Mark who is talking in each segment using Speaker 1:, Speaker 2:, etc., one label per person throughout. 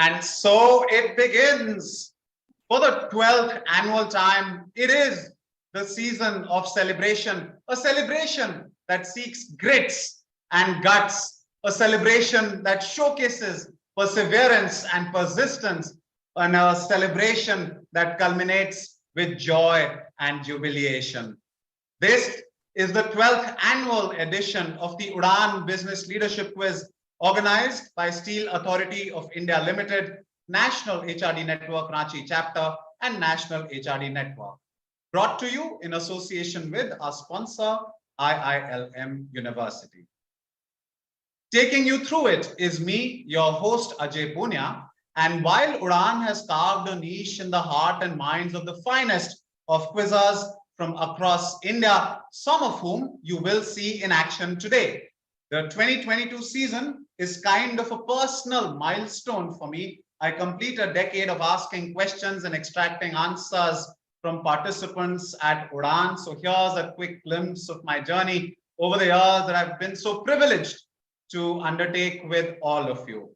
Speaker 1: And so it begins. For the 12th annual time, it is the season of celebration, a celebration that seeks grits and guts, a celebration that showcases perseverance and persistence, and a celebration that culminates with joy and jubilation. This is the 12th annual edition of the Udaan Business Leadership Quiz, organized by Steel Authority of India Limited, National HRD Network Ranchi Chapter, and National HRD Network. Brought to you in association with our sponsor, IILM University. Taking you through it is me, your host, Ajay Punia. And while Udaan has carved a niche in the heart and minds of the finest of quizzers from across India, some of whom you will see in action today, the 2022 season is kind of a personal milestone for me. I complete a decade of asking questions and extracting answers from participants at Udaan. So here's a quick glimpse of my journey over the years that I've been so privileged to undertake with all of you.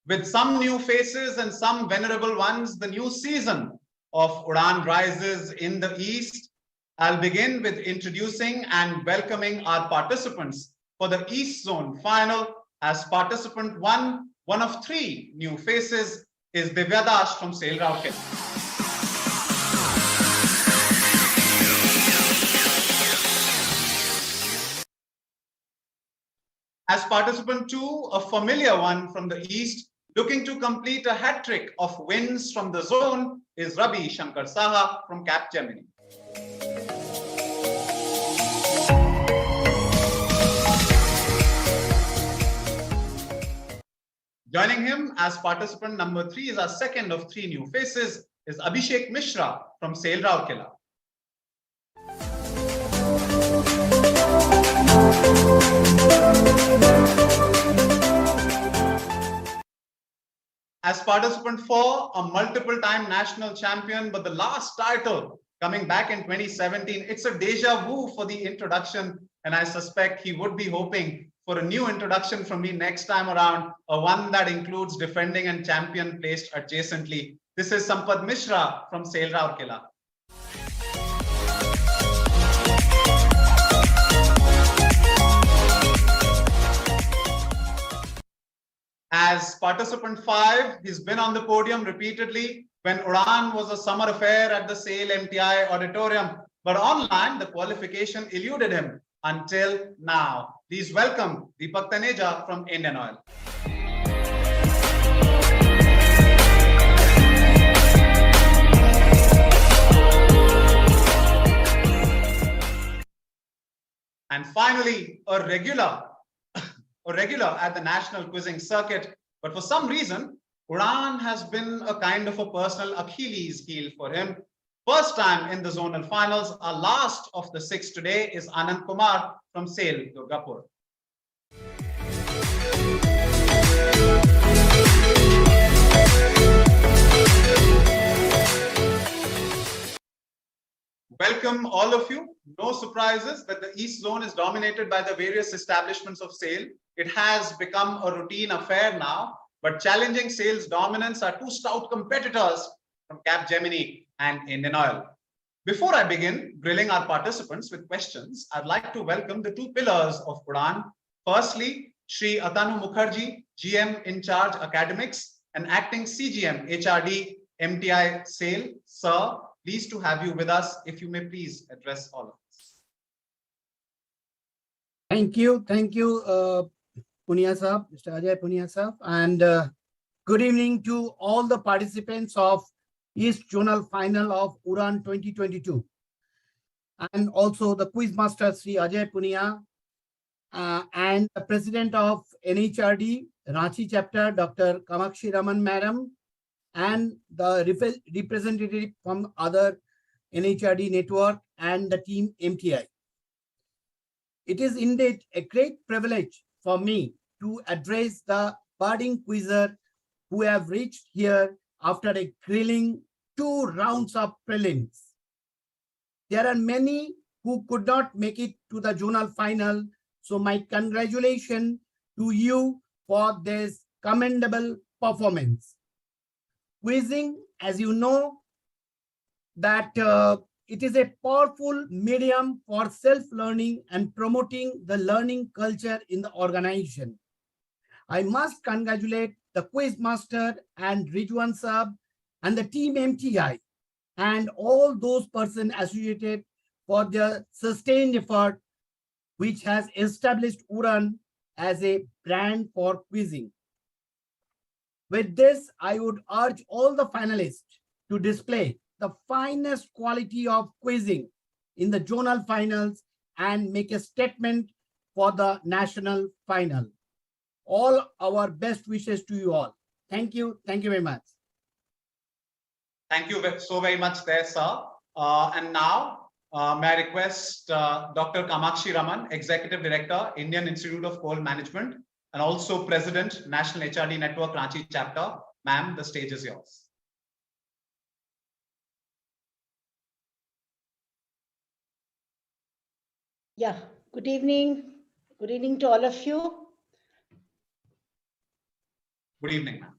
Speaker 1: With some new faces and some venerable ones, the new season of Udaan rises in the East. I'll begin with introducing and welcoming our participants for the East Zone final. As participant one of three new faces is Divya Das from Sale Route. As participant two, a familiar one from the East, looking to complete a hat trick of wins from the zone, is Ravi Shankar Saha from Capgemini. Joining him as participant number three is our second of three new faces, is Abhishek Mishra from Sale Rourkela. As participant four, a multiple-time national champion, but the last title coming back in 2017, it's a deja vu for the introduction, and I suspect he would be hoping for a new introduction from me next time around, a one that includes defending and champion placed adjacently. This is Sampad Mishra from Sale Rourkela. As participant five, he's been on the podium repeatedly when Udaan was a summer affair at the Sale MTI auditorium, but online the qualification eluded him until now. Please welcome Deepak Taneja from Indian Oil. And finally, a regular at the national quizzing circuit, but for some reason, Udaan has been a kind of a personal Achilles heel for him. First time in the zonal finals, our last of the six today is Anand Kumar from Sale Durgapur. Welcome all of you. No surprises that the East Zone is dominated by the various establishments of Sale. It has become a routine affair now, but challenging Sale's dominance are two stout competitors from Capgemini and Indian Oil. Before I begin grilling our participants with questions, I'd like to welcome the two pillars of Udaan. Firstly, Shri Atanu Mukherjee, GM in charge academics and acting CGM HRD MTI Sale. Sir, pleased to have you with us. If you may please address all of us.
Speaker 2: Thank you, Punia Saab, Mr. Ajay Punia Saab, and good evening to all the participants of East Zonal Final of Udaan 2022, and also the quiz master Sri Ajay Punia, and the president of NHRD Ranchi chapter, Dr. Kamakshi Raman Madam, and the representative from other NHRD network and the team MTI. It is indeed a great privilege for me to address the budding quizzer who have reached here after a grilling 2 rounds of prelims. There are many who could not make it to the zonal final, so my congratulations to you for this commendable performance. Quizzing, as you know, that it is a powerful medium for self-learning and promoting the learning culture in the organization. I must congratulate the quiz master and Rijwan Sab and the team MTI and all those persons associated for their sustained effort, which has established Udaan as a brand for quizzing. With this, I would urge all the finalists to display the finest quality of quizzing in the zonal finals and make a statement for the national final. All our best wishes to you all. Thank you. Thank you very much.
Speaker 1: Thank you so very much there, sir. And now, may I request Dr. Kamakshi Raman, Executive Director, Indian Institute of Coal Management, and also President, National HRD Network, Ranchi Chapter. Ma'am, the stage is yours.
Speaker 3: Yeah, good evening. Good evening to all of you.
Speaker 1: Good evening, ma'am.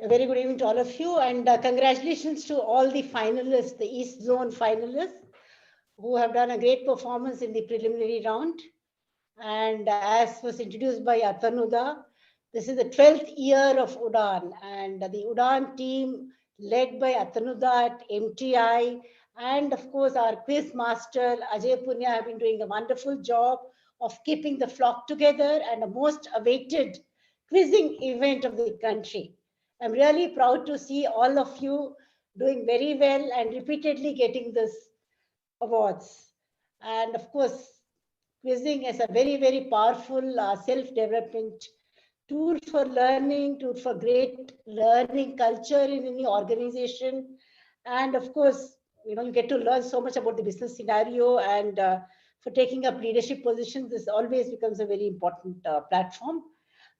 Speaker 3: A very good evening to all of you, and congratulations to all the finalists, the East Zone finalists, who have done a great performance in the preliminary round. And as was introduced by Atanuda, this is the 12th year of Udaan, and the Udaan team led by Atanuda at MTI, and of course our quiz master Ajay Punya have been doing a wonderful job of keeping the flock together and a most awaited quizzing event of the country. I'm really proud to see all of you doing very well and repeatedly getting this awards. And of course, quizzing is a very, very powerful self-development tool for learning, tool for great learning culture in any organization. And of course, you get to learn so much about the business scenario, and for taking up leadership positions, this always becomes a very important platform.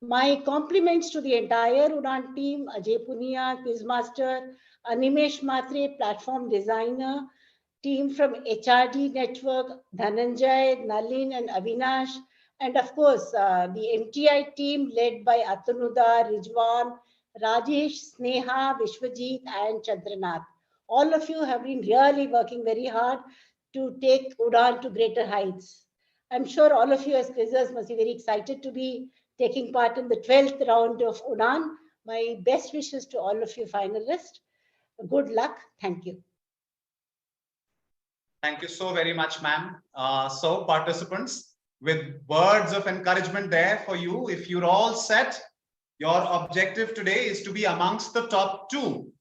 Speaker 3: My compliments to the entire Udaan team, Ajay Punia, Quizmaster, Animesh Matre, platform designer, team from HRD Network, Dhananjay, Nalin, and Avinash, and of course, the MTI team led by Atanuda, Rijwan, Rajesh, Sneha, Vishwajit, and Chandranath. All of you have been really working very hard to take Udaan to greater heights. I'm sure all of you as quizzers must be very excited to be taking part in the 12th round of Udaan. My best wishes to all of you finalists. Good luck. Thank you.
Speaker 1: Thank you so very much, ma'am. So participants, with words of encouragement there for you, if you're all set, your objective today is to be amongst the top 2.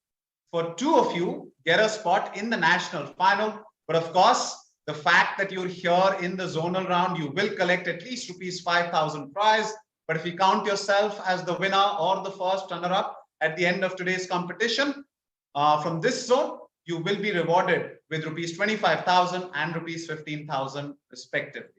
Speaker 1: For 2 of you, get a spot in the national final. But of course, the fact that you're here in the zonal round, you will collect at least rupees 5,000 prize. But if you count yourself as the winner or the first runner-up at the end of today's competition, from this zone, you will be rewarded with rupees 25,000 and rupees 15,000 respectively.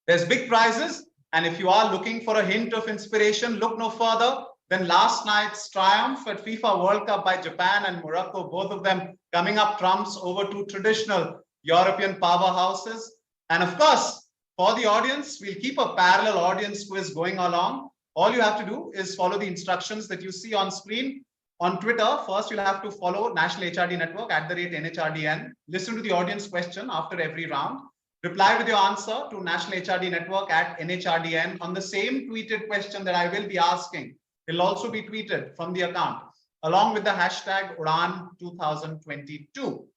Speaker 1: There's big prizes, and if you are looking for a hint of inspiration, look no further than last night's triumph at FIFA World Cup by Japan and Morocco, both of them coming up trumps over 2 traditional European powerhouses. And of course, for the audience, we'll keep a parallel audience quiz going along. All you have to do is follow the instructions that you see on screen. On Twitter, first you'll have to follow National HRD Network @NHRDN. Listen to the audience question after every round. Reply with your answer to National HRD Network @NHRDN on the same tweeted question that I will be asking. It'll also be tweeted from the account along with the hashtag Udaan 2022.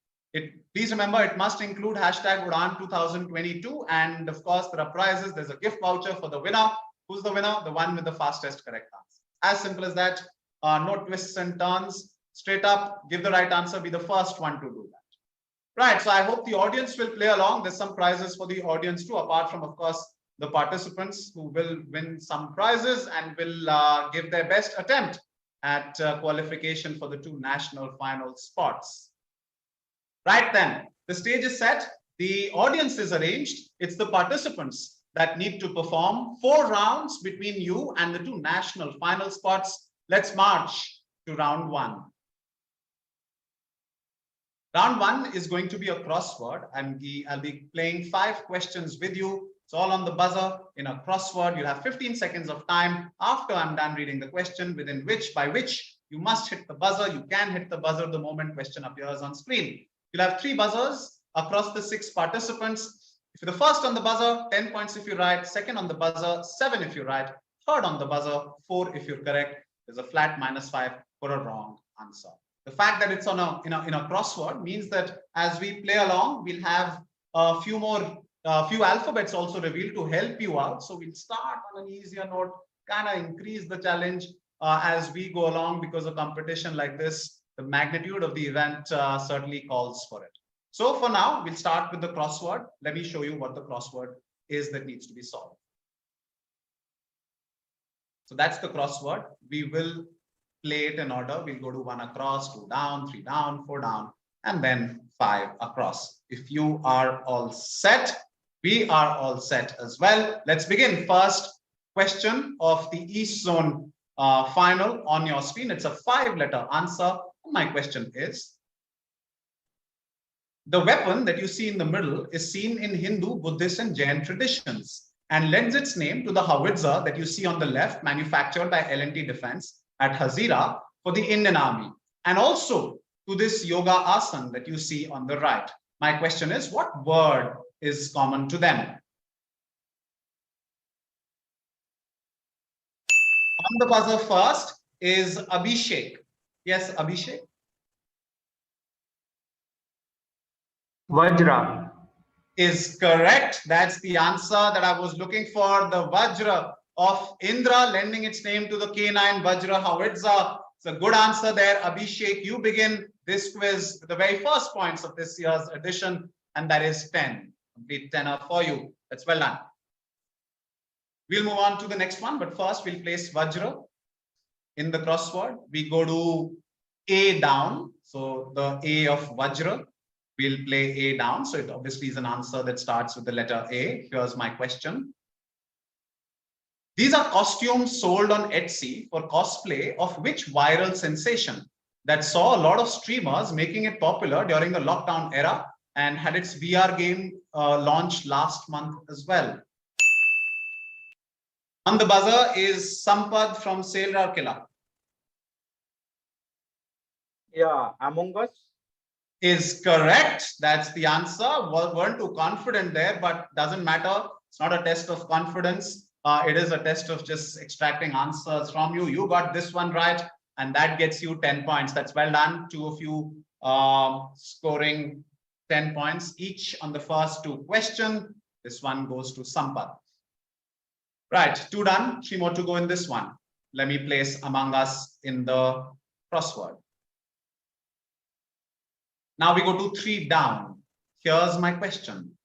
Speaker 1: Please remember, it must include hashtag Udaan 2022. And of course, there are prizes. There's a gift voucher for the winner. Who's the winner? The one with the fastest correct answer. As simple as that. No twists and turns. Straight up, give the right answer. Be the first one to do that. Right. So I hope the audience will play along. There's some prizes for the audience too, apart from, of course, the participants who will win some prizes and will give their best attempt at qualification for the 2 national final spots. Right then, the stage is set. The audience is arranged. It's the participants that need to perform 4 rounds between you and the 2 national final spots. Let's march to round 1. Round 1 is going to be a crossword, and I'll be playing 5 questions with you. It's all on the buzzer. In a crossword, you'll have 15 seconds of time after I'm done reading the question, by which you must hit the buzzer. You can hit the buzzer the moment question appears on screen. You'll have 3 buzzers across the 6 participants. If you're the first on the buzzer, 10 points if you right, second on the buzzer, 7 if you're right, third on the buzzer, 4 if you're correct. There's a flat -5 for a wrong answer. The fact that it's on in a crossword means that as we play along, we'll have a few alphabets also revealed to help you out. So we'll start on an easier note, kind of increase the challenge as we go along, because a competition like this, the magnitude of the event certainly calls for it. So for now, we'll start with the crossword. Let me show you what the crossword is that needs to be solved. So that's the crossword. We will play it in order. We'll go to 1 across, 2 down, 3 down, 4 down, and then 5 across. If you are all set, we are all set as well. Let's begin. First question of the East Zone final on your screen. It's a 5-letter answer. My question is, the weapon that you see in the middle is seen in Hindu, Buddhist, and Jain traditions and lends its name to the howitzer that you see on the left, manufactured by L&T Defense at Hazira for the Indian Army, and also to this yoga asana that you see on the right. My question is, what word is common to them? On the buzzer first is Abhishek. Yes, Abhishek?
Speaker 4: Vajra.
Speaker 1: Is correct. That's the answer that I was looking for. The Vajra of Indra, lending its name to the K9 Vajra howitzer. It's a good answer there. Abhishek, you begin this quiz with the very first points of this year's edition, and that is 10. Complete 10 for you. That's well done. We'll move on to the next one, but first we'll place Vajra in the crossword. We go to A down. So the A of Vajra. We'll play A down. So it obviously is an answer that starts with the letter A. Here's my question. These are costumes sold on Etsy for cosplay of which viral sensation that saw a lot of streamers making it popular during the lockdown era and had its VR game launched last month as well? On the buzzer is Sampad from Sale Rourkela.
Speaker 4: Yeah, Among Us.
Speaker 1: Is correct. That's the answer. Weren't too confident there, but doesn't matter. It's not a test of confidence. It is a test of just extracting answers from you. You got this one right, and that gets you 10 points. That's well done. 2 of you scoring 10 points each on the first 2 questions. This one goes to Sampad. Right, 2 done. 3 more to go in this one. Let me place Among Us in the crossword. Now we go to 3 down. Here's my question.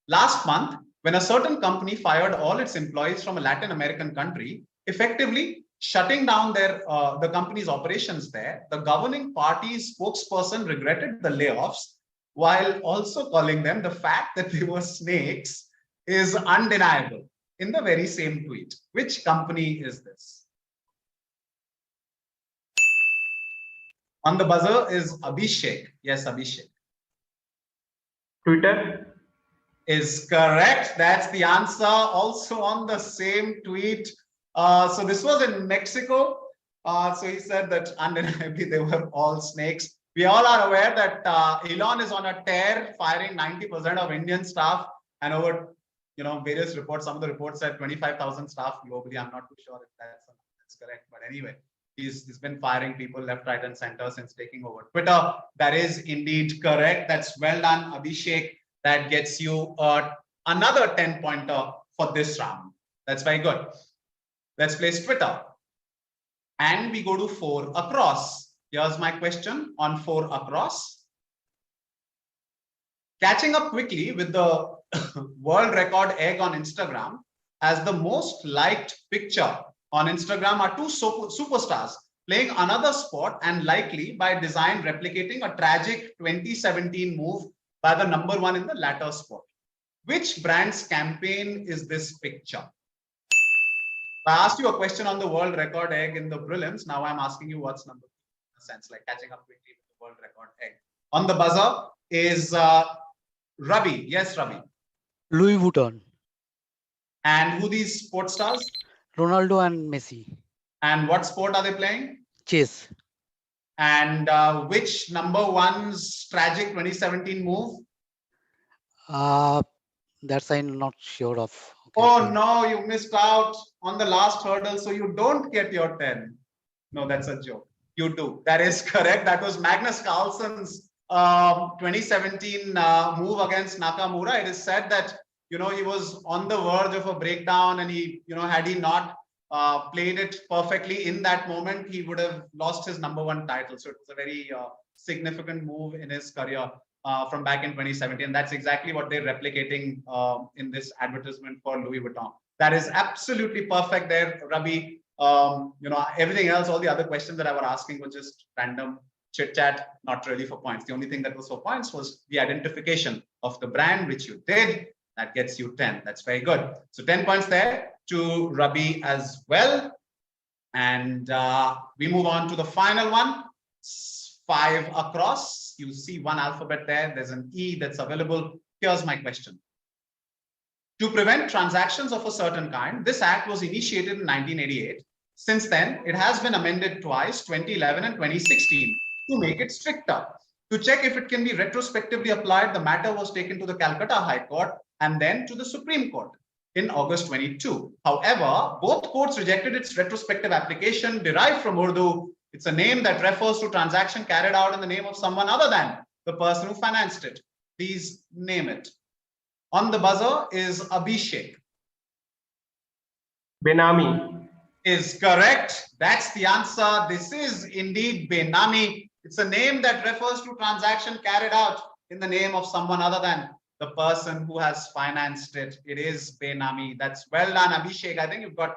Speaker 1: Last month, when a certain company fired all its employees from a Latin American country, effectively shutting down the company's operations there, the governing party's spokesperson regretted the layoffs while also calling them the fact that they were snakes is undeniable in the very same tweet. Which company is this? On the buzzer is Abhishek. Yes, Abhishek.
Speaker 4: Twitter.
Speaker 1: Is correct. That's the answer. Also on the same tweet. So this was in Mexico. So he said that undeniably they were all snakes. We all are aware that Elon is on a tear, firing 90% of Indian staff, and over various reports. Some of the reports said 25,000 staff globally. I'm not too sure if that's correct, but anyway. He's been firing people left, right, and center since taking over Twitter. That is indeed correct. That's well done, Abhishek. That gets you another 10-pointer for this round. That's very good. Let's place Twitter. And we go to 4 across. Here's my question on 4 across. Catching up quickly with the world record egg on Instagram as the most liked picture on Instagram are 2 superstars playing another sport and likely by design replicating a tragic 2017 move by the #1 in the latter sport. Which brand's campaign is this picture? I asked you a question on the world record egg in the prelims. Now I'm asking you what's number 2 in a sense, like catching up quickly with the world record egg. On the buzzer is Ravi. Yes, Ravi.
Speaker 5: Louis Vuitton,
Speaker 1: And who these sports stars?
Speaker 5: Ronaldo and Messi.
Speaker 1: And what sport are they playing?
Speaker 5: Chess.
Speaker 1: And which number one's tragic 2017 move?
Speaker 5: That's I'm not sure of.
Speaker 1: Oh no, you missed out on the last hurdle, so you don't get your 10. No, that's a joke. You do. That is correct. That was Magnus Carlsen's 2017 move against Nakamura. It is said that, he was on the verge of a breakdown, and he, had he not played it perfectly in that moment, he would have lost his number one title. So it was a very significant move in his career from back in 2017. That's exactly what they're replicating in this advertisement for Louis Vuitton. That is absolutely perfect there, Rabi. Everything else, all the other questions that I was asking were just random chit chat, not really for points. The only thing that was for points was the identification of the brand, which you did. That gets you 10. That's very good. So 10 points there to Rabi as well. And we move on to the final one. 5 across. You see one alphabet there. There's an E that's available. Here's my question. To prevent transactions of a certain kind, this act was initiated in 1988. Since then, it has been amended twice, 2011 and 2016, to make it stricter. To check if it can be retrospectively applied, the matter was taken to the Calcutta High Court and then to the Supreme Court in August 22. However, both courts rejected its retrospective application derived from Urdu. It's a name that refers to transaction carried out in the name of someone other than the person who financed it. Please name it. On the buzzer is Abhishek.
Speaker 4: Benami.
Speaker 1: Is correct. That's the answer. This is indeed Benami. It's a name that refers to transaction carried out in the name of someone other than the person who has financed it. It is Benami. That's well done, Abhishek. I think you've got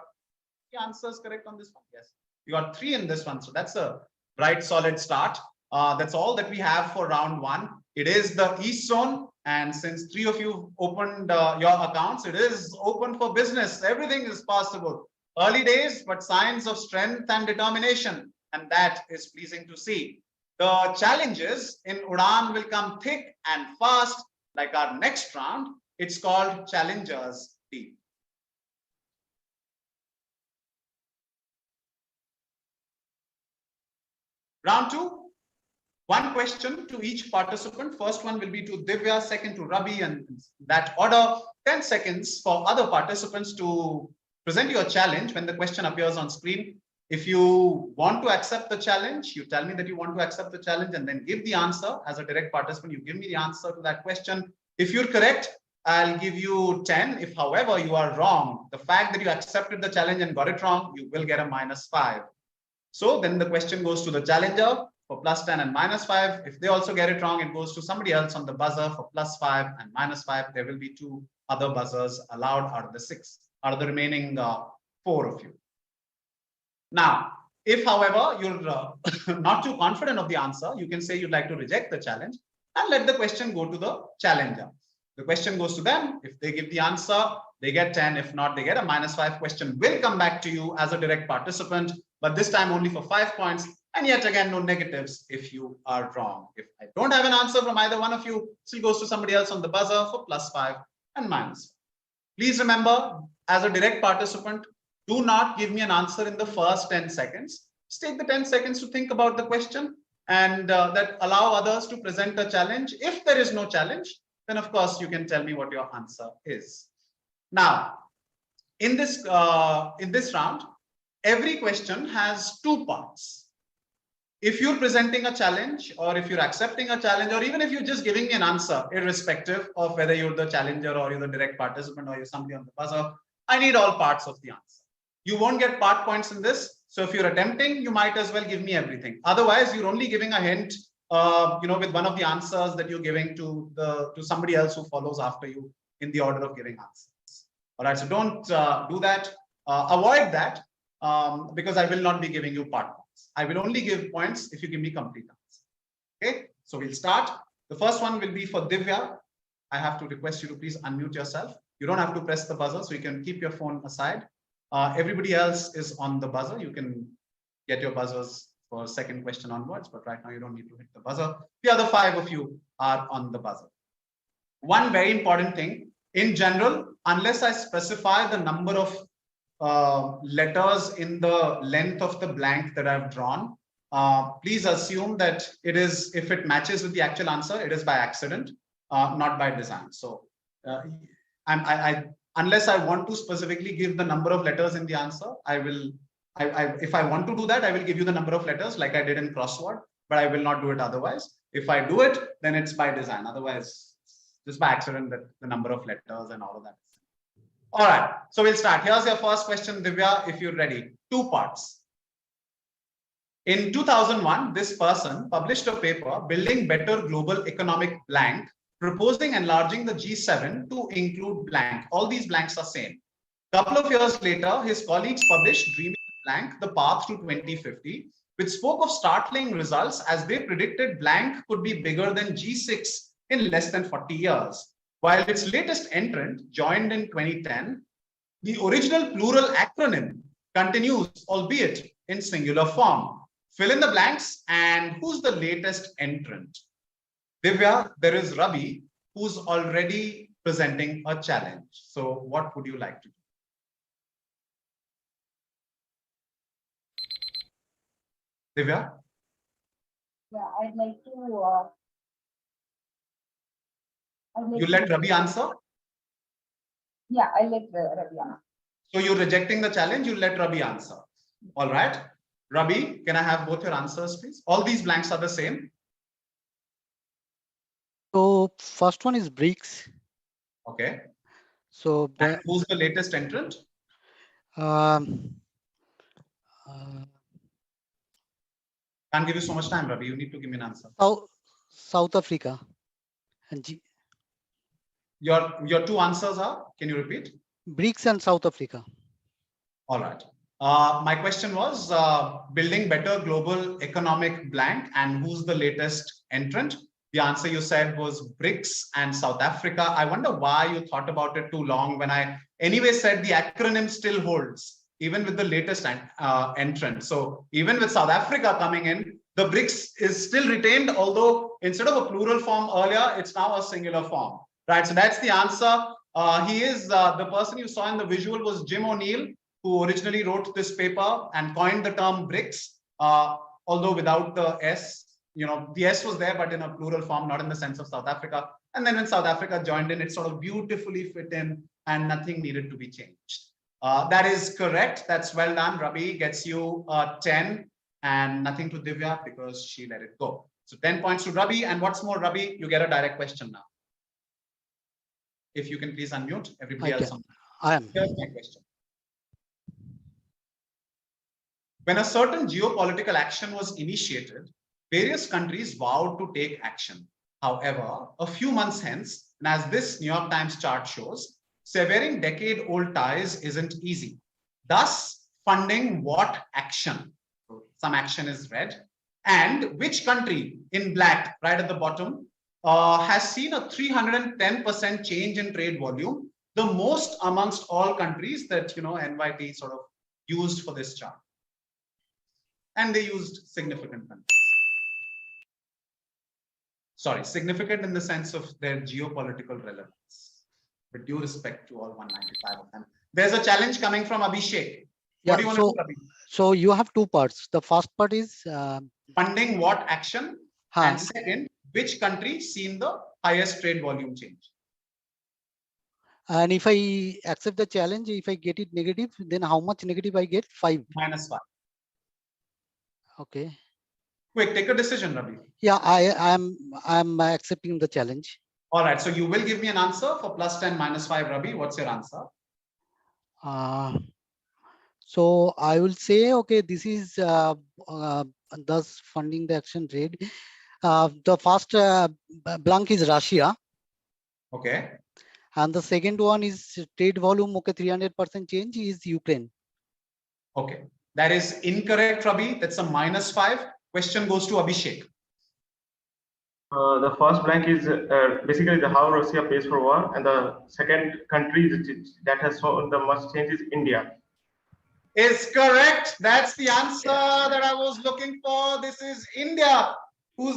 Speaker 1: the answers correct on this one. Yes, you got 3 in this one. So that's a bright, solid start. That's all that we have for round 1. It is the East Zone. And since 3 of you opened your accounts, it is open for business. Everything is possible. Early days, but signs of strength and determination. And that is pleasing to see. The challenges in Udaan will come thick and fast, like our next round. It's called Challengers Team. Round 2. 1 question to each participant. First one will be to Divya, second to Rabi, and that order. 10 seconds for other participants to present your challenge when the question appears on screen. If you want to accept the challenge, you tell me that you want to accept the challenge and then give the answer. As a direct participant, you give me the answer to that question. If you're correct, I'll give you 10. If, however, you are wrong, the fact that you accepted the challenge and got it wrong, you will get a -5. So then the question goes to the challenger for +10 and -5. If they also get it wrong, it goes to somebody else on the buzzer for +5 and -5. There will be 2 other buzzers allowed out of the 6, out of the remaining 4 of you. Now, if, however, you're not too confident of the answer, you can say you'd like to reject the challenge and let the question go to the challenger. The question goes to them. If they give the answer, they get 10. If not, they get a -5. Question will come back to you as a direct participant, but this time only for 5 points. And yet again, no negatives if you are wrong. If I don't have an answer from either one of you, it still goes to somebody else on the buzzer for +5 and -5. Please remember, as a direct participant, do not give me an answer in the first 10 seconds. Just take the 10 seconds to think about the question and that allow others to present a challenge. If there is no challenge, then of course you can tell me what your answer is. Now, in this round, every question has 2 parts. If you're presenting a challenge, or if you're accepting a challenge, or even if you're just giving me an answer, irrespective of whether you're the challenger or you're the direct participant or you're somebody on the buzzer, I need all parts of the answer. You won't get part points in this. So if you're attempting, you might as well give me everything. Otherwise, you're only giving a hint, with one of the answers that you're giving to somebody else who follows after you in the order of giving answers. All right, so don't do that. Avoid that because I will not be giving you part points. I will only give points if you give me complete answers. Okay, so we'll start. The first one will be for Divya. I have to request you to please unmute yourself. You don't have to press the buzzer, so you can keep your phone aside. Everybody else is on the buzzer. You can get your buzzers for second question onwards, but right now you don't need to hit the buzzer. The other 5 of you are on the buzzer. One very important thing in general, unless I specify the number of letters in the length of the blank that I've drawn, please assume that it is, if it matches with the actual answer, it is by accident, not by design. So unless I want to specifically give the number of letters in the answer, if I want to do that, I will give you the number of letters like I did in crossword, but I will not do it otherwise. If I do it, then it's by design. Otherwise, just by accident, that the number of letters and all of that. All right, so we'll start. Here's your first question, Divya, if you're ready. 2 parts. In 2001, this person published a paper, Building Better Global Economic Blank, proposing enlarging the G7 to include blank. All these blanks are same. Couple of years later, his colleagues published Dreaming Blank, The Path to 2050, which spoke of startling results as they predicted blank could be bigger than G6 in less than 40 years. While its latest entrant joined in 2010, the original plural acronym continues, albeit in singular form. Fill in the blanks, and who's the latest entrant? Divya, there is Ravi, who's already presenting a challenge. So what would you like to do? Divya?
Speaker 6: Yeah, I'd like to.
Speaker 1: You let Ravi answer?
Speaker 6: Yeah, I let Ravi answer.
Speaker 1: So you're rejecting the challenge, you let Ravi answer. All right. Ravi, can I have both your answers, please? All these blanks are the same.
Speaker 5: So first one is BRICS.
Speaker 1: Okay.
Speaker 5: So
Speaker 1: And who's the latest entrant?
Speaker 5: um,
Speaker 1: Can't give you so much time, Ravi. You need to give me an answer.
Speaker 5: South Africa. And
Speaker 1: Your 2 answers are, can you repeat?
Speaker 5: BRICS and South Africa.
Speaker 1: All right. My question was building better global economic blank, and who's the latest entrant? The answer you said was BRICS and South Africa. I wonder why you thought about it too long when I anyway said the acronym still holds, even with the latest entrant. So even with South Africa coming in, the BRICS is still retained, although instead of a plural form earlier, it's now a singular form. Right. So that's the answer. He is the person you saw in the visual was Jim O'Neill, who originally wrote this paper and coined the term BRICS, although without the S. You know, the S was there, but in a plural form, not in the sense of South Africa. And then when South Africa joined in, it sort of beautifully fit in and nothing needed to be changed. That is correct. That's well done. Ravi gets you 10 and nothing to Divya because she let it go. So 10 points to Ravi. And what's more, Ravi, you get a direct question now. If you can please unmute everybody else.
Speaker 5: I am.
Speaker 1: Here's my question. When a certain geopolitical action was initiated, various countries vowed to take action. However, a few months hence, and as this New York Times chart shows, severing decade-old ties isn't easy. Thus, funding what action? Some action is red. And which country, in black, right at the bottom, has seen a 310% change in trade volume, the most amongst all countries that NYT sort of used for this chart. And they used significant countries. Sorry, significant in the sense of their geopolitical relevance. With due respect to all 195 of them. There's a challenge coming from Abhishek. What do you want to do, Abhi?
Speaker 5: So you have 2 parts. The first part is
Speaker 1: funding what action? And second, which country seen the highest trade volume change?
Speaker 5: And if I accept the challenge, if I get it negative, then how much negative I get? 5.
Speaker 1: -5.
Speaker 5: Okay.
Speaker 1: Quick, take a decision, Ravi.
Speaker 5: Yeah, I'm accepting the challenge.
Speaker 1: All right. So you will give me an answer for +10, -5, Ravi. What's your answer?
Speaker 5: So I will say, okay, this is thus funding the action trade. The first blank is Russia.
Speaker 1: Okay.
Speaker 5: And the second one is trade volume, okay, 300% change is Ukraine.
Speaker 1: Okay. That is incorrect, Ravi. That's a -5. Question goes to Abhishek.
Speaker 4: The first blank is basically the how Russia pays for war, and the second country that has shown the most change is India.
Speaker 1: Is correct. That's the answer that I was looking for. This is India, who's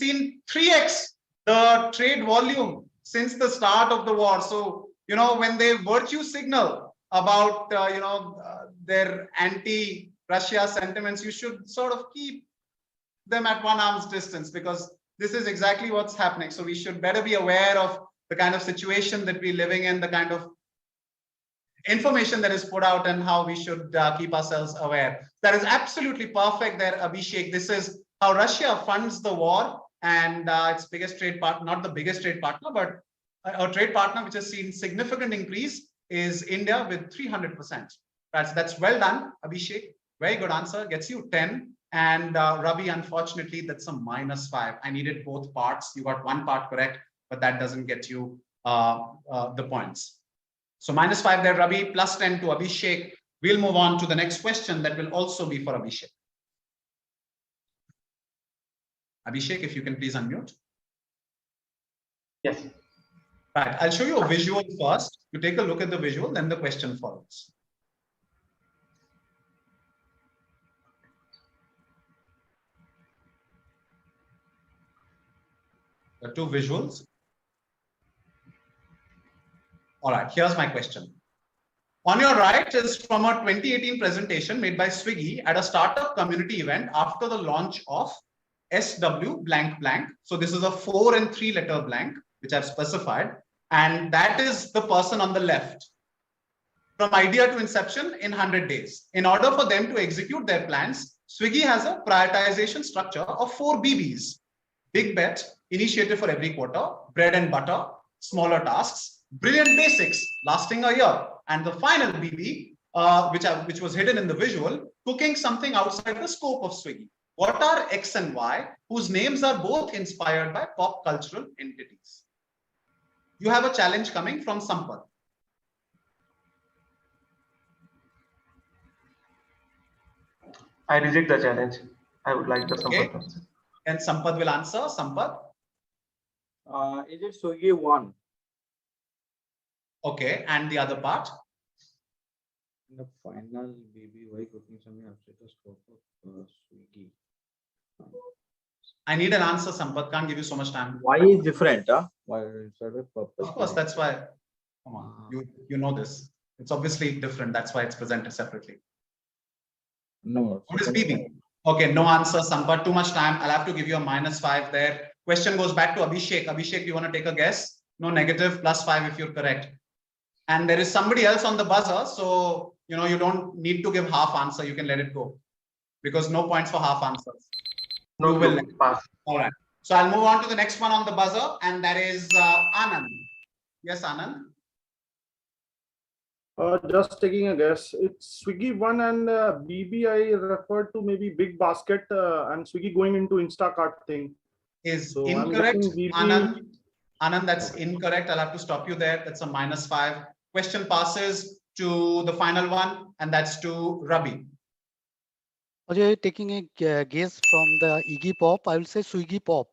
Speaker 1: seen 3x the trade volume since the start of the war. So, when they virtue signal about, their anti-Russia sentiments, you should sort of keep them at one arm's distance, because this is exactly what's happening. So we should better be aware of the kind of situation that we're living in, the kind of information that is put out, and how we should keep ourselves aware. That is absolutely perfect there, Abhishek. This is how Russia funds the war, and its biggest trade partner, not the biggest trade partner, but a trade partner which has seen significant increase is India with 300%. That's well done, Abhishek. Very good answer. Gets you 10. And Ravi, unfortunately, that's a -5. I needed both parts. You got one part correct, but that doesn't get you the points. So -5 there, Ravi, plus 10 to Abhishek. We'll move on to the next question that will also be for Abhishek. Abhishek, if you can please unmute.
Speaker 4: Yes.
Speaker 1: Right, I'll show you a visual first. You take a look at the visual, then the question follows. The two visuals. All right, here's my question. On your right is from a 2018 presentation made by Swiggy at a startup community event after the launch of SW blank blank. So this is a 4 and 3 letter blank, which I've specified. And that is the person on the left. From idea to inception in 100 days. In order for them to execute their plans, Swiggy has a prioritization structure of 4 BBs. Big bet, initiative for every quarter, bread and butter, smaller tasks, brilliant basics lasting a year, and the final BB, which was hidden in the visual, cooking something outside the scope of Swiggy. What are X and Y, whose names are both inspired by pop cultural entities? You have a challenge coming from Sampath.
Speaker 4: I reject the challenge. I would like the
Speaker 1: Okay.
Speaker 4: Sampath answer.
Speaker 1: And Sampath will answer. Sampath.
Speaker 7: Is it Swiggy 1?
Speaker 1: Okay. And the other part?
Speaker 7: In the final BBY cooking something outside the scope of Swiggy.
Speaker 1: I need an answer, Sampath. Can't give you so much time.
Speaker 7: Why is different? Why instead of purpose?
Speaker 1: Of course, that's why. Come on, you know this. It's obviously different. That's why it's presented separately.
Speaker 7: No.
Speaker 1: What is BB? Okay, no answer, Sampath. Too much time. I'll have to give you a -5 there. Question goes back to Abhishek. Abhishek, you want to take a guess? No, negative, +5 if you're correct. And there is somebody else on the buzzer, so you don't need to give half answer. You can let it go, because no points for half answers.
Speaker 4: No,
Speaker 1: You will
Speaker 4: pass.
Speaker 1: All right. So I'll move on to the next one on the buzzer, and that is Anand. Yes, Anand.
Speaker 8: Just taking a guess. It's Swiggy 1 and BB. I referred to maybe Big Basket and Swiggy going into Instacart thing.
Speaker 1: Is
Speaker 8: So I'm
Speaker 1: incorrect,
Speaker 8: guessing BB.
Speaker 1: Anand, that's incorrect. I'll have to stop you there. That's a -5. Question passes to the final one, and that's to Rabi.
Speaker 5: Okay, taking a guess from the Iggy Pop, I will say Swiggy Pop.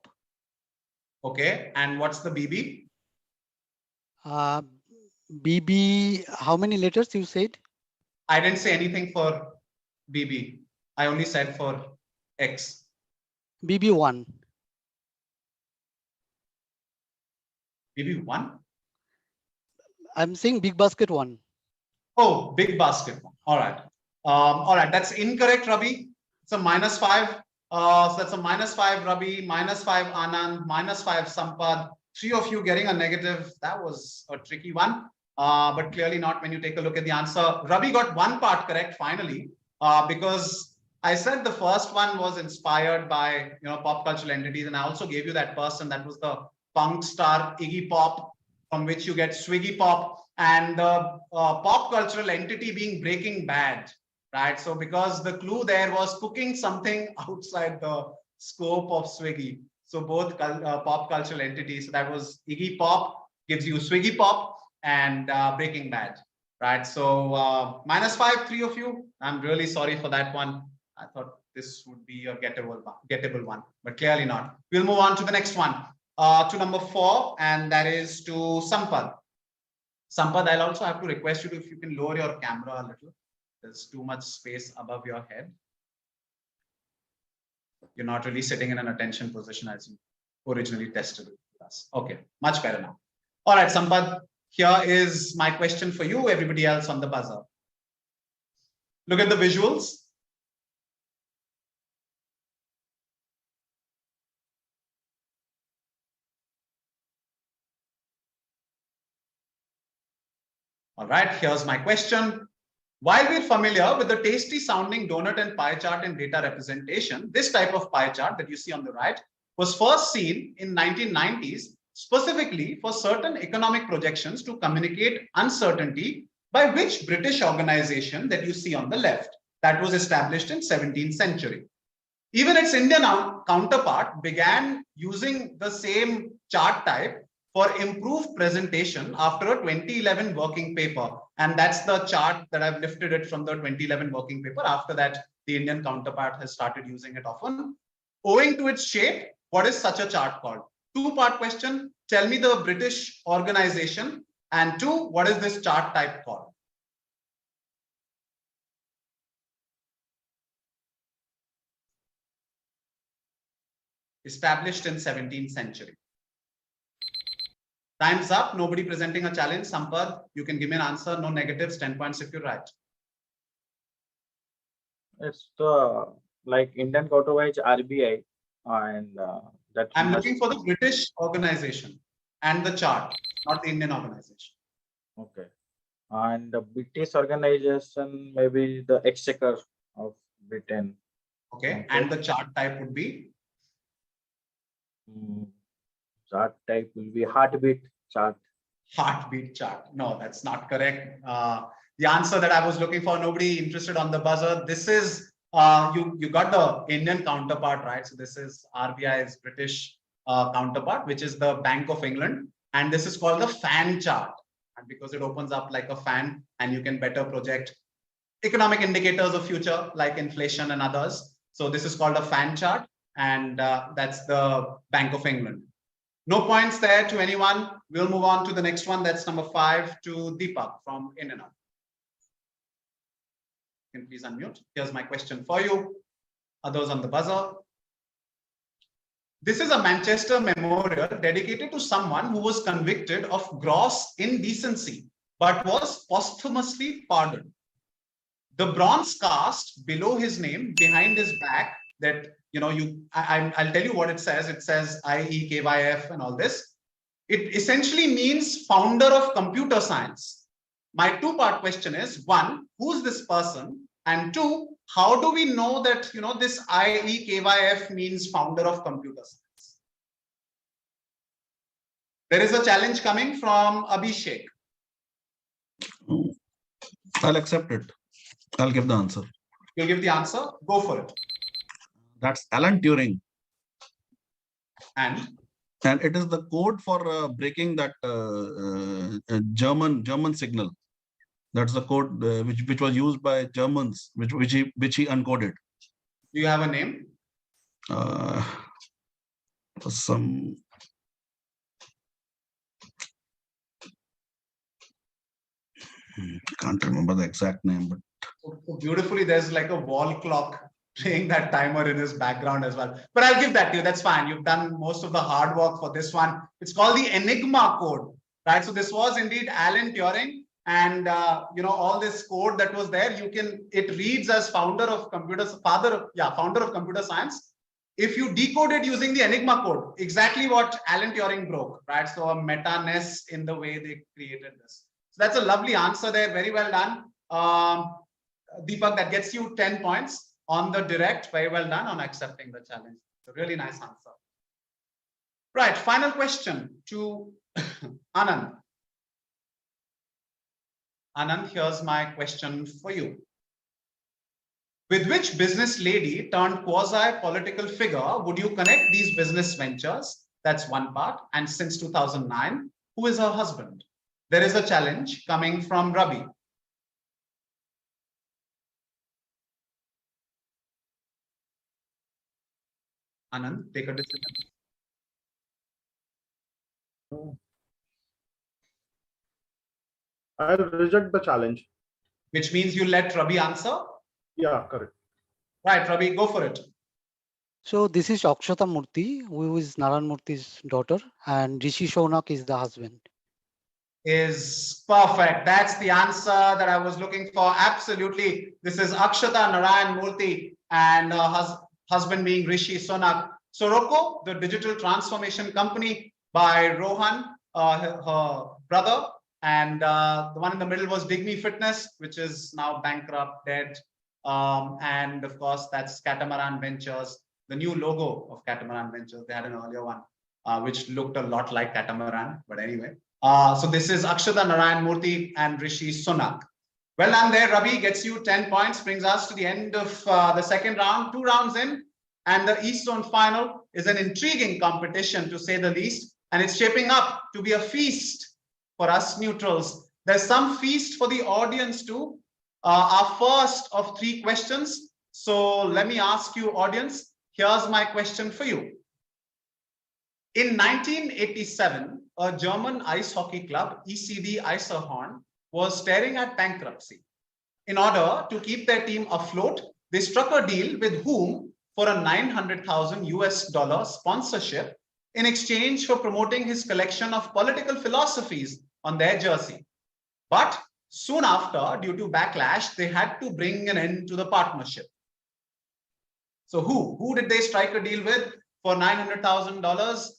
Speaker 1: Okay, and what's the BB?
Speaker 5: BB, how many letters you said?
Speaker 1: I didn't say anything for BB. I only said for X.
Speaker 5: BB1.
Speaker 1: BB1?
Speaker 5: I'm saying Big Basket 1.
Speaker 1: Oh, Big Basket. All right. All right, that's incorrect, Rabi. It's a -5. So that's a -5, Rabi, -5, Anand, -5, Sampath. 3 of you getting a negative. That was a tricky one, but clearly not when you take a look at the answer. Rabi got one part correct finally, because I said the first one was inspired by pop cultural entities, and I also gave you that person that was the punk star Iggy Pop, from which you get Swiggy Pop, and the pop cultural entity being Breaking Bad, right? So because the clue there was cooking something outside the scope of Swiggy. So both pop cultural entities. So that was Iggy Pop gives you Swiggy Pop and Breaking Bad, right? So -5, 3 of you. I'm really sorry for that one. I thought this would be a gettable one, but clearly not. We'll move on to the next one, to number 4, and that is to Sampath. Sampath, I'll also have to request you to, if you can lower your camera a little. There's too much space above your head. You're not really sitting in an attention position as you originally tested with us. Okay, much better now. All right, Sampad, here is my question for you, everybody else on the buzzer. Look at the visuals. All right, here's my question. While we're familiar with the tasty sounding donut and pie chart in data representation, this type of pie chart that you see on the right was first seen in 1990s, specifically for certain economic projections to communicate uncertainty by which British organization that you see on the left that was established in 17th century. Even its Indian counterpart began using the same chart type for improved presentation after a 2011 working paper. And that's the chart that I've lifted it from the 2011 working paper. After that, the Indian counterpart has started using it often. Owing to its shape, what is such a chart called? Two-part question. Tell me the British organization. And two, what is this chart type called? Established in 17th century. Time's up. Nobody presenting a challenge. Sampad, you can give me an answer. No negatives. 10 points if you're right.
Speaker 7: It's the like Indian counterpart RBI, and that
Speaker 1: I'm
Speaker 7: must-
Speaker 1: looking for the British organization and the chart, not the Indian organization.
Speaker 7: Okay, and the British organization, maybe the Exchequer of Britain.
Speaker 1: Okay, and the chart type would be
Speaker 7: Chart type will be heartbeat chart.
Speaker 1: heartbeat chart. No, that's not correct. The answer that I was looking for, nobody interested on the buzzer. This is you got the Indian counterpart, right? So this is RBI's British counterpart, which is the Bank of England, and this is called the fan chart. And because it opens up like a fan, and you can better project economic indicators of future like inflation and others. So this is called a fan chart, and that's the Bank of England. No points there to anyone. We'll move on to the next one. That's number 5 to Deepak from India. You can please unmute. Here's my question for you. Others on the buzzer. This is a Manchester memorial dedicated to someone who was convicted of gross indecency, but was posthumously pardoned. The bronze cast below his name, behind his back, that I'll tell you what it says. It says IEKYF and all this. It essentially means founder of computer science. My two-part question is, one, who's this person? And two, how do we know that this IEKYF means founder of computer science? There is a challenge coming from Abhishek.
Speaker 9: I'll accept it. I'll give the answer.
Speaker 1: You'll give the answer? Go for it.
Speaker 9: That's Alan Turing.
Speaker 1: And
Speaker 9: it is the code for breaking that German signal. That's the code which was used by Germans, which he uncoded.
Speaker 1: Do you have a name?
Speaker 9: Some. Can't remember the exact name, but
Speaker 1: So beautifully, there's like a wall clock playing that timer in his background as well. But I'll give that to you. That's fine. You've done most of the hard work for this one. It's called the Enigma code, right? So this was indeed Alan Turing, and all this code that was there. It reads as founder of computer science. If you decode it using the Enigma code, exactly what Alan Turing broke, right? So a meta-ness in the way they created this. So that's a lovely answer there. Very well done. Deepak, that gets you 10 points on the direct. Very well done on accepting the challenge. It's a really nice answer. Right, final question to Anand. Anand, here's my question for you. With which business lady turned quasi-political figure would you connect these business ventures? That's one part. And since 2009, who is her husband? There is a challenge coming from Ravi. Anand, take a decision.
Speaker 8: I'll reject the challenge.
Speaker 1: Which means you let Ravi answer?
Speaker 8: Yeah, correct.
Speaker 1: Right, Ravi, go for it.
Speaker 5: So this is Akshata Murthy, who is Naran Murthy's daughter, and Rishi Shaunak is the husband.
Speaker 1: is perfect. That's the answer that I was looking for. Absolutely. This is Akshata Narayan Murthy and her husband being Rishi Sunak. Soroko, the digital transformation company by Rohan, her brother. And the one in the middle was Digme Fitness, which is now bankrupt, dead. And of course, that's Catamaran Ventures, the new logo of Catamaran Ventures. They had an earlier one, which looked a lot like Catamaran, but anyway. So this is Akshata Narayan Murthy and Rishi Sunak. Well done there, Ravi, gets you 10 points, brings us to the end of the second round, 2 rounds in, and the East Zone final is an intriguing competition to say the least, and it's shaping up to be a feast for us neutrals. There's some feast for the audience too. Our first of 3 questions. So let me ask you, audience, here's my question for you. In 1987, a German ice hockey club, ECD Eiserhorn, was staring at bankruptcy. In order to keep their team afloat, they struck a deal with whom for a $900,000 sponsorship in exchange for promoting his collection of political philosophies on their jersey. But soon after, due to backlash, they had to bring an end to the partnership. So who did they strike a deal with for $900,000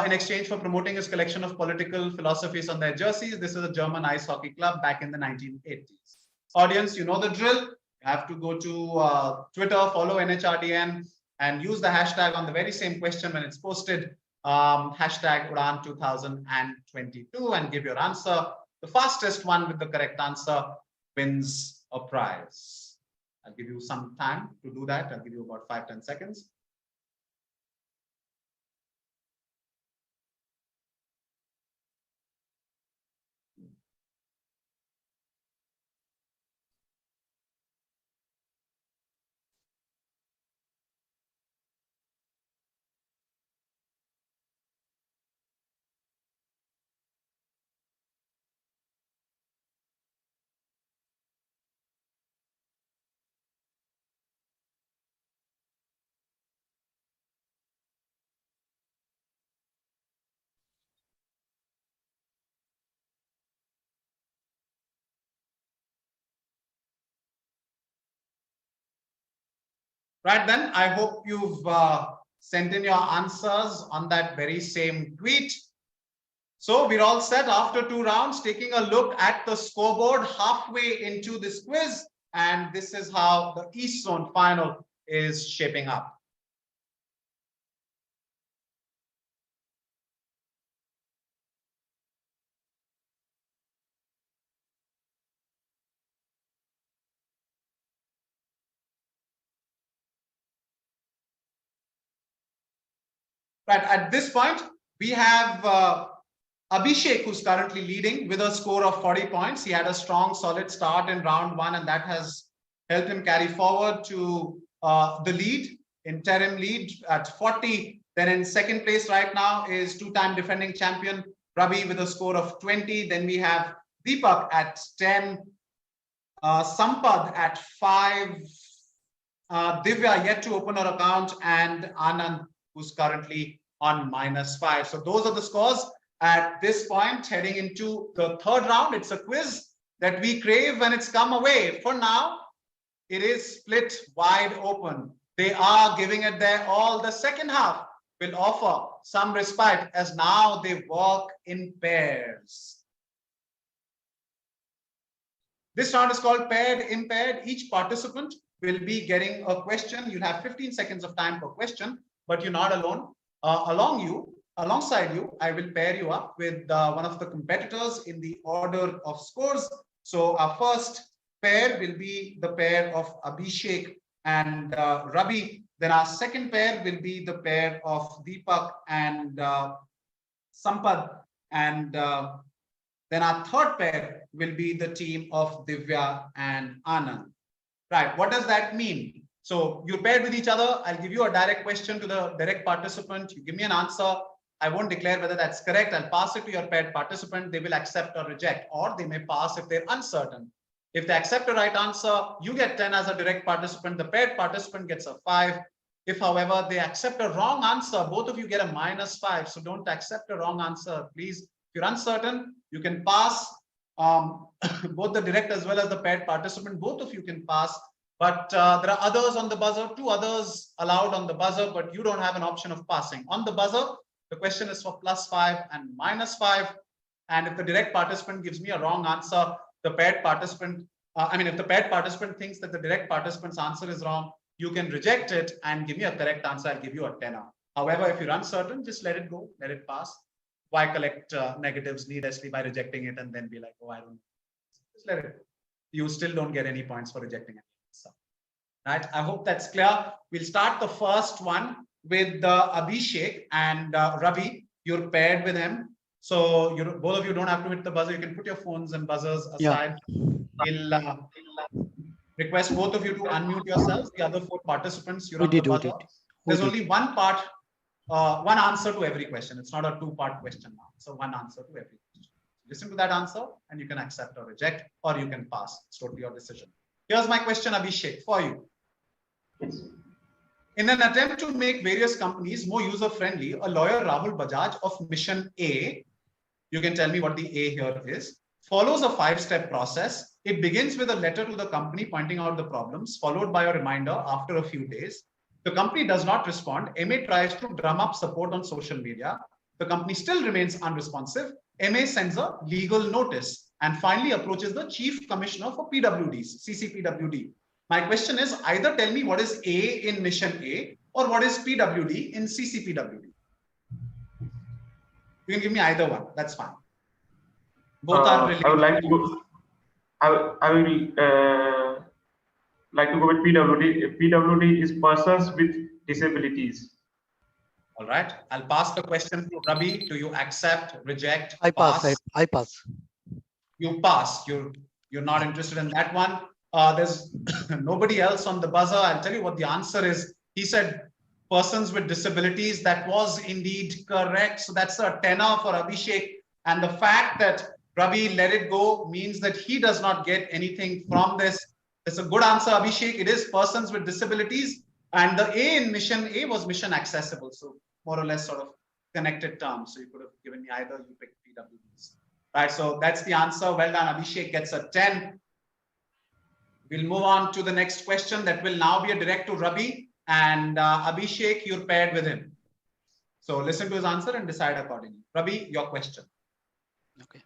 Speaker 1: in exchange for promoting his collection of political philosophies on their jerseys? This is a German ice hockey club back in the 1980s. Audience, you know the drill. You have to go to Twitter, follow NHRDN, and use the hashtag on the very same question when it's posted, hashtag Udaan 2022, and give your answer. The fastest one with the correct answer wins a prize. I'll give you some time to do that. I'll give you about 5-10 seconds. Right then, I hope you've sent in your answers on that very same tweet. So we're all set after 2 rounds, taking a look at the scoreboard halfway into this quiz. And this is how the East Zone final is shaping up. Right, at this point, we have Abhishek, who's currently leading with a score of 40 points. He had a strong, solid start in round 1, and that has helped him carry forward to the lead, interim lead at 40. Then in second place right now is 2-time defending champion Ravi with a score of 20. Then we have Deepak at 10, Sampad at 5, Divya yet to open her account, and Anand, who's currently on -5. So those are the scores at this point, heading into the third round. It's a quiz that we crave when it's come away. For now, it is split wide open. They are giving it their all. The second half will offer some respite as now they work in pairs. This round is called paired impaired. Each participant will be getting a question. You'll have 15 seconds of time per question, but you're not alone. Alongside you, I will pair you up with one of the competitors in the order of scores. So our first pair will be the pair of Abhishek and Ravi. Then our second pair will be the pair of Deepak and Sampad. And then our third pair will be the team of Divya and Anand. Right, what does that mean? So you're paired with each other. I'll give you a direct question to the direct participant. You give me an answer. I won't declare whether that's correct. I'll pass it to your paired participant. They will accept or reject, or they may pass if they're uncertain. If they accept the right answer, you get 10 as a direct participant. The paired participant gets a 5. If, however, they accept a wrong answer, both of you get a -5. So don't accept a wrong answer. Please you're uncertain, you can pass. Both the direct as well as the paired participant, both of you can pass. But there are others on the buzzer, 2 others allowed on the buzzer, but you don't have an option of passing. On the buzzer, the question is for +5 and -5. And if the direct participant gives me a wrong answer, the paired participant, if the paired participant thinks that the direct participant's answer is wrong, you can reject it and give me a correct answer. I'll give you a tenner. However, if you're uncertain, just let it go, let it pass. Why collect negatives needlessly by rejecting it and then be like, oh, I don't know. Just let it go. You still don't get any points for rejecting it. So, right. I hope that's clear. We'll start the first one with Abhishek and Ravi. You're paired with him. So both of you don't have to hit the buzzer. You can put your phones and buzzers aside. Yeah. We'll request both of you to unmute yourselves. The other 4 participants, you're on the buzzer. There's only one part, one answer to every question. It's not a 2-part question now. So one answer to every question. Listen to that answer and you can accept or reject, or you can pass. It's totally your decision. Here's my question, Abhishek, for you. In an attempt to make various companies more user-friendly, a lawyer, Rahul Bajaj of Mission A, you can tell me what the A here is, follows a 5-step process. It begins with a letter to the company pointing out the problems, followed by a reminder after a few days. The company does not respond. MA tries to drum up support on social media. The company still remains unresponsive. MA sends a legal notice and finally approaches the Chief Commissioner for PWDs, CCPWD. My question is, either tell me what is A in Mission A or what is PWD in CCPWD. You can give me either one. That's fine. Both are related.
Speaker 4: I would like to go. I will like to go with PWD. PWD is persons with disabilities.
Speaker 1: All right. I'll pass the question to Ravi. Do you accept, reject,
Speaker 5: I pass. I pass.
Speaker 1: You pass. You're not interested in that one. There's nobody else on the buzzer. I'll tell you what the answer is. He said persons with disabilities. That was indeed correct. So that's a tenner for Abhishek. And the fact that Ravi let it go means that he does not get anything from this. It's a good answer, Abhishek. It is persons with disabilities. And the A in Mission A was mission accessible. So more or less sort of connected terms. So you could have given me either, you picked PWDs. Right, so that's the answer. Well done. Abhishek gets a 10. We'll move on to the next question. That will now be a direct to Ravi. And Abhishek, you're paired with him. So listen to his answer and decide accordingly. Ravi, your question.
Speaker 5: Okay.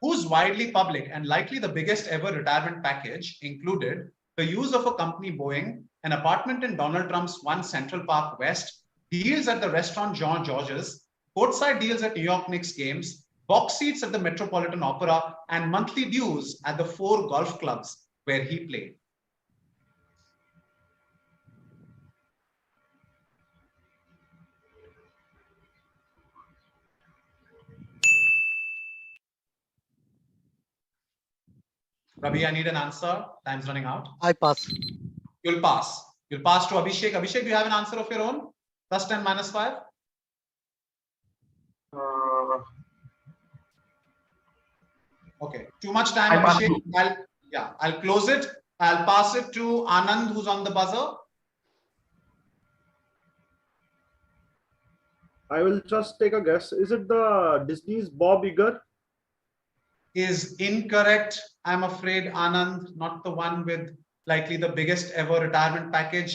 Speaker 1: Whose widely public and likely the biggest ever retirement package included the use of a company Boeing, an apartment in Donald Trump's One Central Park West, deals at the restaurant Jean Georges, courtside deals at New York Knicks games, box seats at the Metropolitan Opera, and monthly dues at the 4 golf clubs where he played. Ravi, I need an answer. Time's running out.
Speaker 5: I pass.
Speaker 1: You'll pass. You'll pass to Abhishek. Abhishek, do you have an answer of your own? +10, -5? Okay. Too much time, Abhishek. I'll close it. I'll pass it to Anand, who's on the buzzer.
Speaker 8: I will just take a guess. Is it the Disney's Bob Iger?
Speaker 1: Is incorrect. I'm afraid, Anand, not the one with likely the biggest ever retirement package.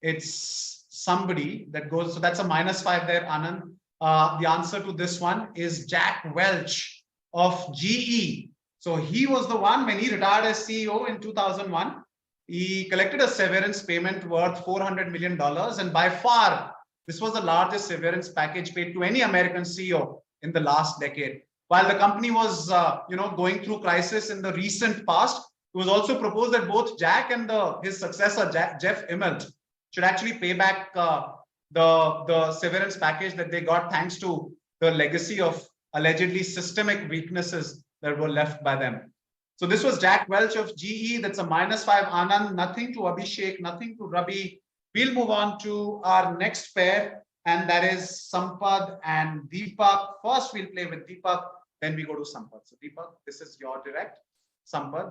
Speaker 1: It's somebody that goes, so that's a -5 there, Anand. The answer to this one is Jack Welch of GE. So he was the one when he retired as CEO in 2001. He collected a severance payment worth $400 million. And by far, this was the largest severance package paid to any American CEO in the last decade. While the company was, going through crisis in the recent past, it was also proposed that both Jack and his successor, Jeff Immelt, should actually pay back the severance package that they got thanks to the legacy of allegedly systemic weaknesses that were left by them. So this was Jack Welch of GE. That's a -5, Anand. Nothing to Abhishek, nothing to Ravi. We'll move on to our next pair, and that is Sampad and Deepak. First, we'll play with Deepak, then we go to Sampad. So Deepak, this is your direct. Sampad,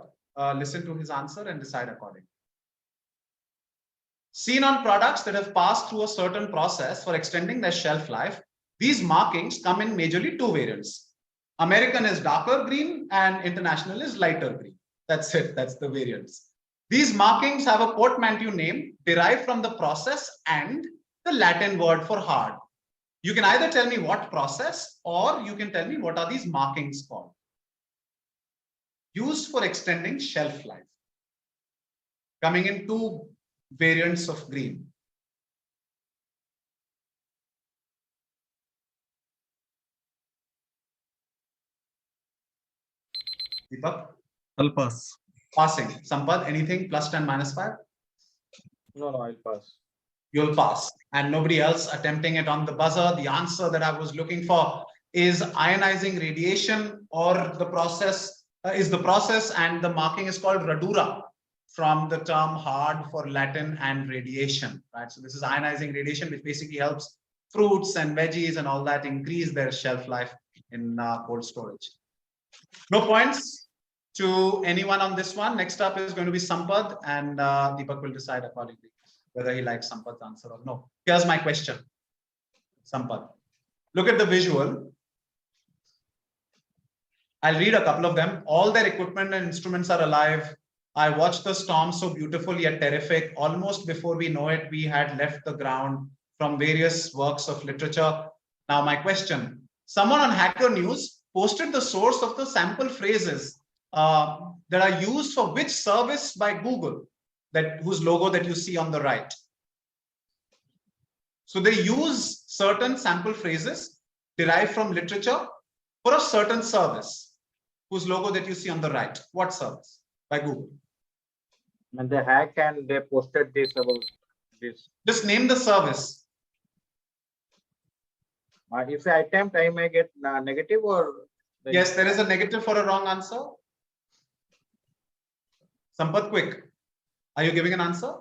Speaker 1: listen to his answer and decide accordingly. Seen on products that have passed through a certain process for extending their shelf life, These markings come in majorly two variants. American is darker green and international is lighter green. That's it. That's the variants. These markings have a portmanteau name derived from the process and the Latin word for hard. You can either tell me what process or you can tell me what are these markings called. Used for extending shelf life. Coming in two variants of green. Deepak?
Speaker 9: I'll pass.
Speaker 1: Passing. Sampad, anything plus 10 minus 5?
Speaker 7: No, I'll pass.
Speaker 1: You'll pass. And nobody else attempting it on the buzzer. The answer that I was looking for is ionizing radiation, or the process is the process, and the marking is called radura, from the term hard for Latin and radiation, right? So this is ionizing radiation, which basically helps fruits and veggies and all that increase their shelf life in cold storage. No points to anyone on this one. Next up is going to be Sampad, and Deepak will decide accordingly whether he likes Sampad's answer or no. Here's my question, Sampad. Look at the visual. I'll read a couple of them. All their equipment and instruments are alive. I watched the storm, so beautiful yet terrific. Almost before we know it, we had left the ground, from various works of literature. Now my question, someone on Hacker News posted the source of the sample phrases that are used for which service by Google, whose logo that you see on the right. So they use certain sample phrases derived from literature for a certain service, whose logo that you see on the right. What service? By Google.
Speaker 7: And they hack and they posted this about this.
Speaker 1: Just name the service.
Speaker 7: If I attempt, I may get negative or.
Speaker 1: Yes, there is a negative for a wrong answer. Sampath, quick. Are you giving an answer?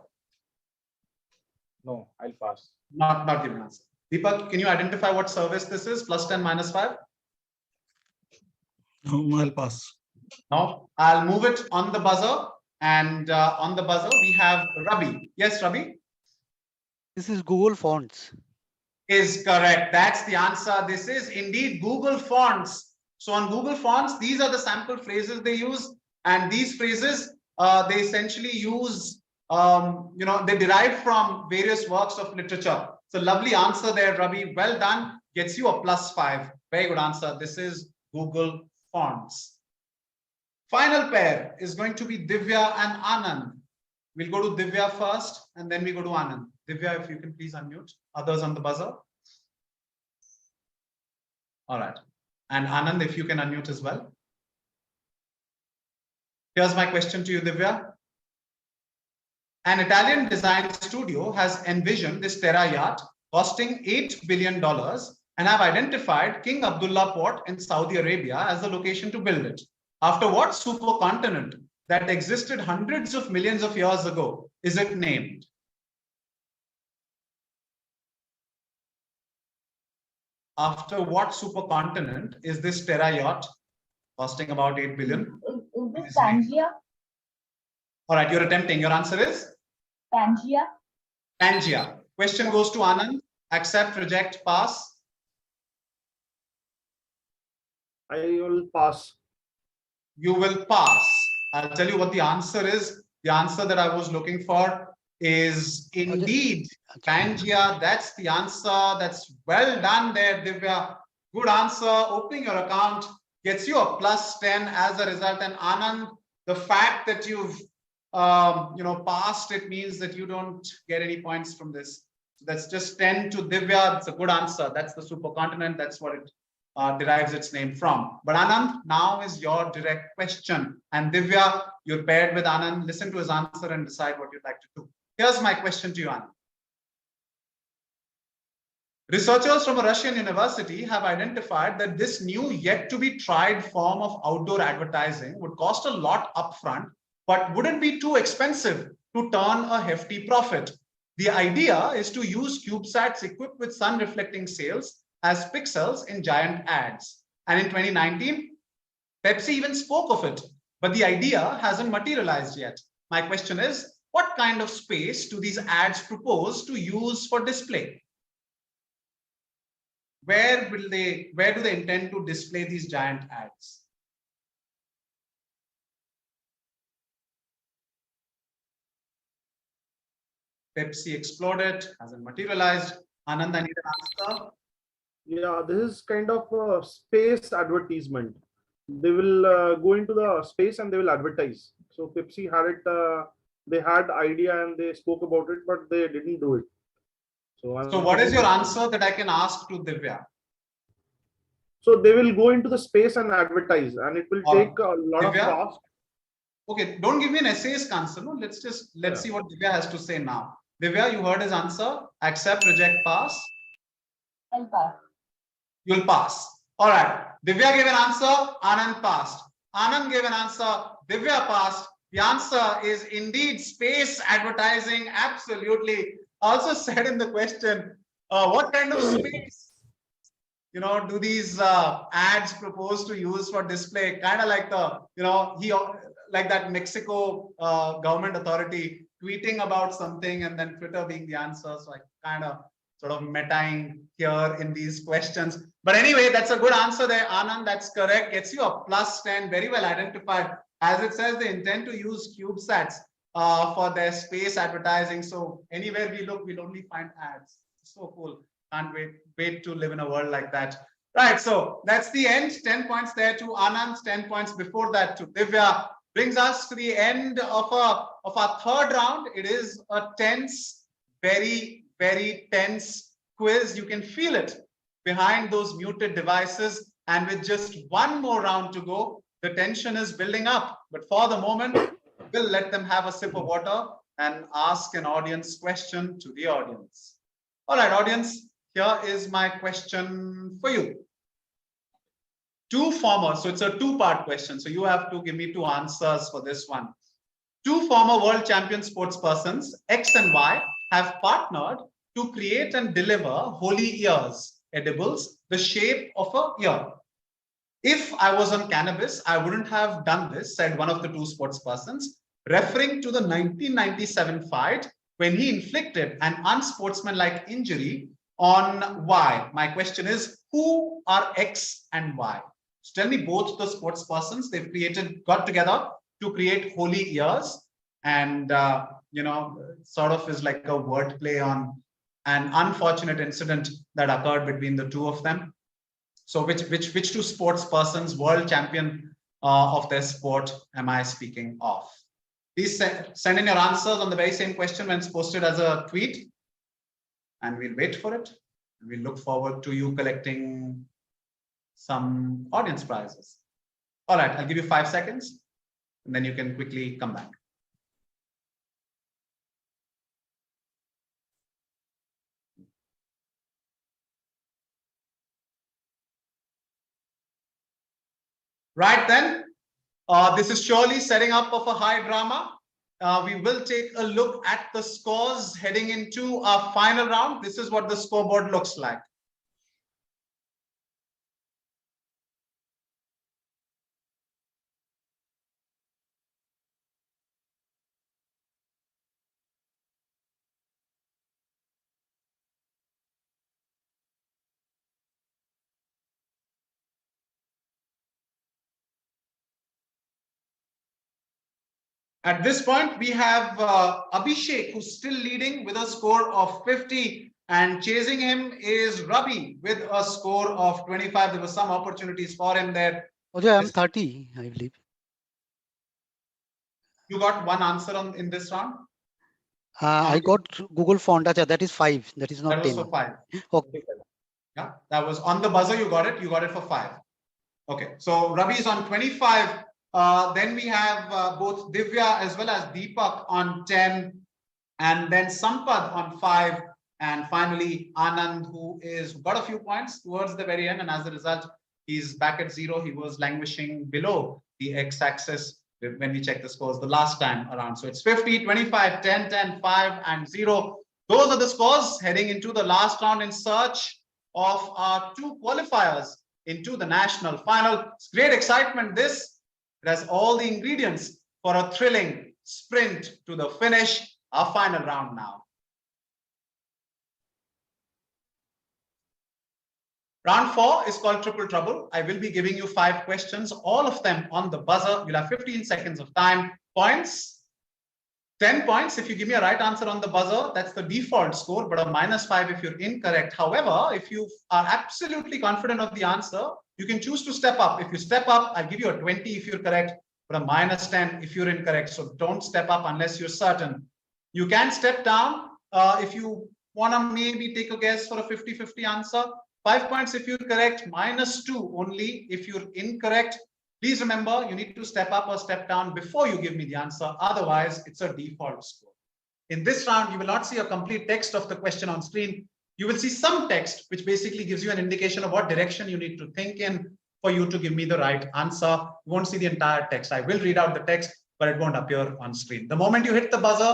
Speaker 7: No, I'll pass.
Speaker 1: Not giving an answer. Deepak, can you identify what service this is? Plus 10 minus 5?
Speaker 9: No, I'll pass.
Speaker 1: No, I'll move it on the buzzer. And on the buzzer, we have Ravi. Yes, Ravi?
Speaker 5: This is Google Fonts.
Speaker 1: Is correct. That's the answer. This is indeed Google Fonts. So on Google Fonts, these are the sample phrases they use. And these phrases, they essentially use, they derive from various works of literature. It's a lovely answer there, Ravi. Well done. Gets you a plus 5. Very good answer. This is Google Fonts. Final pair is going to be Divya and Anand. We'll go to Divya first, and then we go to Anand. Divya, if you can please unmute. Others on the buzzer. All right. And Anand, if you can unmute as well. Here's my question to you, Divya. An Italian design studio has envisioned this Terra yacht costing $8 billion and have identified King Abdullah Port in Saudi Arabia as the location to build it. After what supercontinent that existed hundreds of millions of years ago is it named? After what supercontinent is this Terra yacht costing about 8 billion?
Speaker 6: Is this Pangea?
Speaker 1: All right, you're attempting. Your answer is?
Speaker 6: Pangea?
Speaker 1: Pangea. Question goes to Anand. Accept, reject, pass.
Speaker 8: I will pass.
Speaker 1: You will pass. I'll tell you what the answer is. The answer that I was looking for is indeed Pangea. That's the answer. That's well done there, Divya. Good answer. Opening your account gets you a plus 10 as a result. And Anand, the fact that you've passed, it means that you don't get any points from this. So that's just 10 to Divya. It's a good answer. That's the supercontinent. That's what it derives its name from. But Anand, now is your direct question. And Divya, you're paired with Anand. Listen to his answer and decide what you'd like to do. Here's my question to you, Anand. Researchers from a Russian university have identified that this new yet to be tried form of outdoor advertising would cost a lot upfront, but wouldn't be too expensive to turn a hefty profit. The idea is to use CubeSats equipped with sun reflecting sails as pixels in giant ads. And in 2019, Pepsi even spoke of it, but the idea hasn't materialized yet. My question is, what kind of space do these ads propose to use for display? where do they intend to display these giant ads? Pepsi exploded, hasn't materialized. Anand, I need an answer.
Speaker 8: Yeah, this is kind of a space advertisement. They will go into the space and they will advertise. So Pepsi had it, they had idea and they spoke about it, but they didn't do it.
Speaker 1: So what is your answer that I can ask to Divya?
Speaker 8: So they will go into the space and advertise, and it will take a lot of
Speaker 1: Divya?
Speaker 8: cost.
Speaker 1: Okay, don't give me an essayist answer. No, let's see what Divya has to say now. Divya, you heard his answer. Accept, reject, pass.
Speaker 6: I'll pass.
Speaker 1: You'll pass. All right. Divya gave an answer. Anand passed. Anand gave an answer. Divya passed. The answer is indeed space advertising. Absolutely. Also said in the question, what kind of space, do these ads propose to use for display? Kind of like like that Mexico government authority tweeting about something and then Twitter being the answer. So I kind of sort of metaing here in these questions. But anyway, that's a good answer there, Anand. That's correct. Gets you a +10. Very well identified. As it says, they intend to use CubeSats for their space advertising. So anywhere we look, we'll only find ads. So cool. Can't wait to live in a world like that. Right. So that's the end. 10 points there to Anand. 10 points before that to Divya. Brings us to the end of our third round. It is a tense, very, very tense quiz. You can feel it behind those muted devices. And with just one more round to go, the tension is building up. But for the moment, we'll let them have a sip of water and ask an audience question to the audience. All right, audience, here is my question for you. So it's a two-part question. So you have to give me two answers for this one. Two former world champion sportspersons, X and Y, have partnered to create and deliver holy ears, edibles, the shape of a ear. If I was on cannabis, I wouldn't have done this, said one of the two sportspersons, referring to the 1997 fight when he inflicted an unsportsmanlike injury on Y. My question is, who are X and Y? So tell me both the sportspersons they've got together to create holy ears, and sort of is like a wordplay on an unfortunate incident that occurred between the two of them. So which two sports persons, world champion of their sport, am I speaking of? Please send in your answers on the very same question when it's posted as a tweet, and we'll wait for it. We look forward to you collecting some audience prizes. All right, I'll give you 5 seconds, and then you can quickly come back. Right then, this is surely setting up of a high drama. We will take a look at the scores heading into our final round. This is what the scoreboard looks like. At this point, we have Abhishek, who's still leading with a score of 50, and chasing him is Ravi with a score of 25. There were some opportunities for him there.
Speaker 5: Okay, I'm 30, I believe.
Speaker 1: You got one answer in this round?
Speaker 5: I got Google font. That is 5. That is not
Speaker 1: that
Speaker 5: 10.
Speaker 1: Was for 5.
Speaker 5: Okay.
Speaker 1: Yeah, that was on the buzzer. You got it. You got it for 5. Okay, so Ravi is on 25. Then we have both Divya as well as Deepak on 10, and then Sampad on 5, and finally Anand, who got a few points towards the very end, and as a result, he's back at 0. He was languishing below the x-axis when we checked the scores the last time around. So it's 50, 25, 10, 10, 5, and 0. Those are the scores heading into the last round in search of our 2 qualifiers into the national final. It's great excitement. It has all the ingredients for a thrilling sprint to the finish, our final round now. Round 4 is called Triple Trouble. I will be giving you 5 questions, all of them on the buzzer. You'll have 15 seconds of time. Points, 10 points if you give me a right answer on the buzzer. That's the default score, but a -5 if you're incorrect. However, if you are absolutely confident of the answer, you can choose to step up. If you step up, I'll give you a 20 if you're correct, but a -10 if you're incorrect. So don't step up unless you're certain. You can step down if you want to maybe take a guess for a 50-50 answer. 5 points if you're correct, -2 only if you're incorrect. Please remember, you need to step up or step down before you give me the answer. Otherwise, it's a default score. In this round, you will not see a complete text of the question on screen. You will see some text, which basically gives you an indication of what direction you need to think in for you to give me the right answer. You won't see the entire text. I will read out the text, but it won't appear on screen. The moment you hit the buzzer,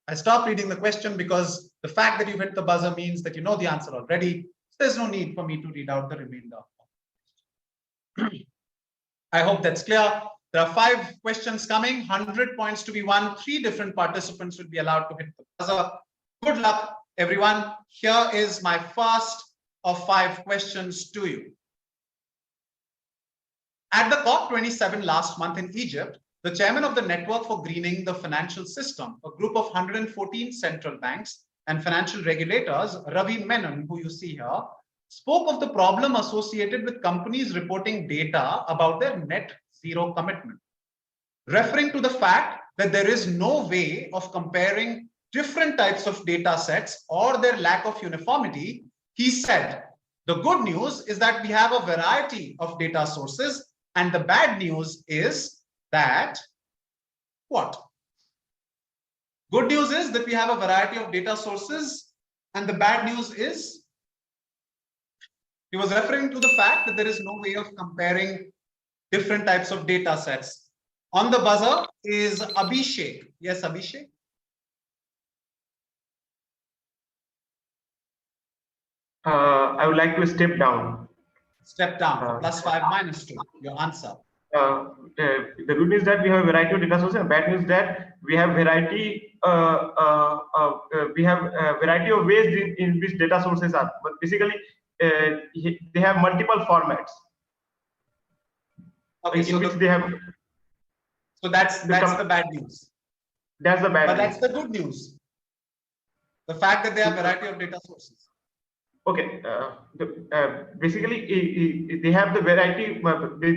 Speaker 1: I stop reading the question, because the fact that you hit the buzzer means that you know the answer already. There's no need for me to read out the remainder. I hope that's clear. There are 5 questions coming, 100 points to be won. 3 different participants will be allowed to hit the buzzer. Good luck, everyone. Here is my first of 5 questions to you. At the COP27 last month in Egypt, the chairman of the Network for Greening the Financial System, a group of 114 central banks and financial regulators, Ravi Menon, who you see here, spoke of the problem associated with companies reporting data about their net zero commitment, referring to the fact that there is no way of comparing different types of data sets or their lack of uniformity. He said, the good news is that we have a variety of data sources, and the bad news is that what? Good news is that we have a variety of data sources, and the bad news is, he was referring to the fact that there is no way of comparing different types of data sets. On the buzzer is Abhishek. Yes, Abhishek.
Speaker 4: I would like to step down.
Speaker 1: Step down for +5 -2. Your answer.
Speaker 4: The good news is that we have a variety of data sources, and bad news is that we have variety. Variety of ways in which data sources are. But basically, they have multiple formats.
Speaker 1: Okay,
Speaker 4: in which they have.
Speaker 1: So that's the bad news.
Speaker 4: That's the bad
Speaker 1: but
Speaker 4: news.
Speaker 1: that's the good news. The fact that they have a variety of data sources.
Speaker 4: Okay, basically they have the variety.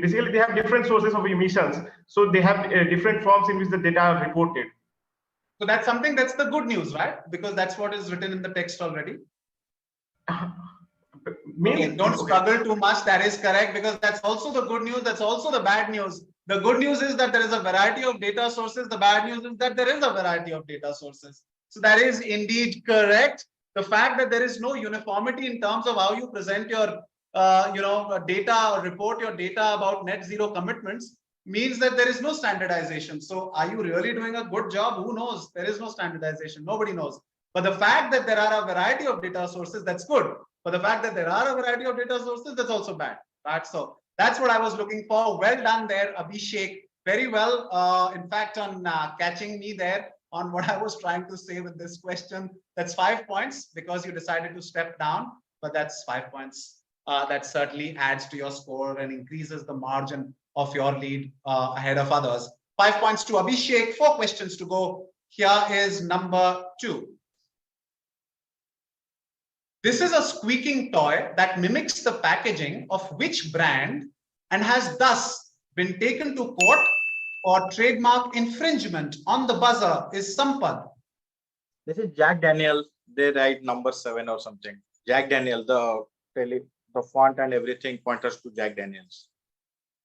Speaker 4: Basically, they have different sources of emissions, so they have different forms in which the data are reported.
Speaker 1: So that's the good news, right? Because that's what is written in the text already. Okay, don't struggle too much. That is correct, because that's also the good news. That's also the bad news. The good news is that there is a variety of data sources. The bad news is that there is a variety of data sources. So that is indeed correct. The fact that there is no uniformity in terms of how you present your data or report your data about net zero commitments means that there is no standardization. So are you really doing a good job? Who knows? There is no standardization. Nobody knows. But the fact that there are a variety of data sources, that's good. But the fact that there are a variety of data sources, that's also bad. Right? So that's what I was looking for. Well done there, Abhishek. Very well. In fact, on catching me there on what I was trying to say with this question. That's 5 points because you decided to step down, but that's 5 points. That certainly adds to your score and increases the margin of your lead ahead of others. 5 points to Abhishek, 4 questions to go. Here is number 2. This is a squeaking toy that mimics the packaging of which brand and has thus been taken to court for trademark infringement. On the buzzer is Sampad.
Speaker 7: This is Jack Daniels. They write number 7 or something. Jack Daniels, the font and everything pointers to Jack Daniels.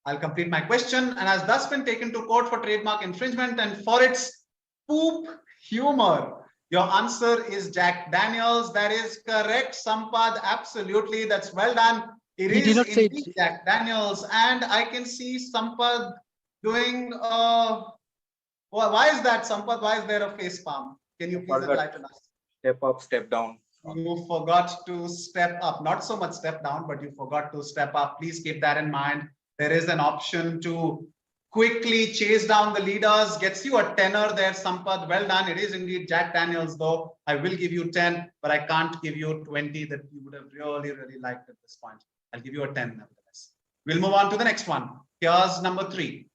Speaker 1: I'll complete my question. And has thus been taken to court for trademark infringement and for its poop humor. Your answer is Jack Daniels. That is correct, Sampad. Absolutely. That's well done. It is indeed Jack Daniels. And I can see Sampad doing why is that, Sampad? Why is there a face palm? Can you please enlighten us?
Speaker 7: Step up, step down.
Speaker 1: You forgot to step up. Not so much step down, but you forgot to step up. Please keep that in mind. There is an option to quickly chase down the leaders. Gets you a tenner there, Sampad. Well done. It is indeed Jack Daniels, though. I will give you 10, but I can't give you 20 that you would have really, really liked at this point. I'll give you a 10 nevertheless. We'll move on to the next one. Here's number 3.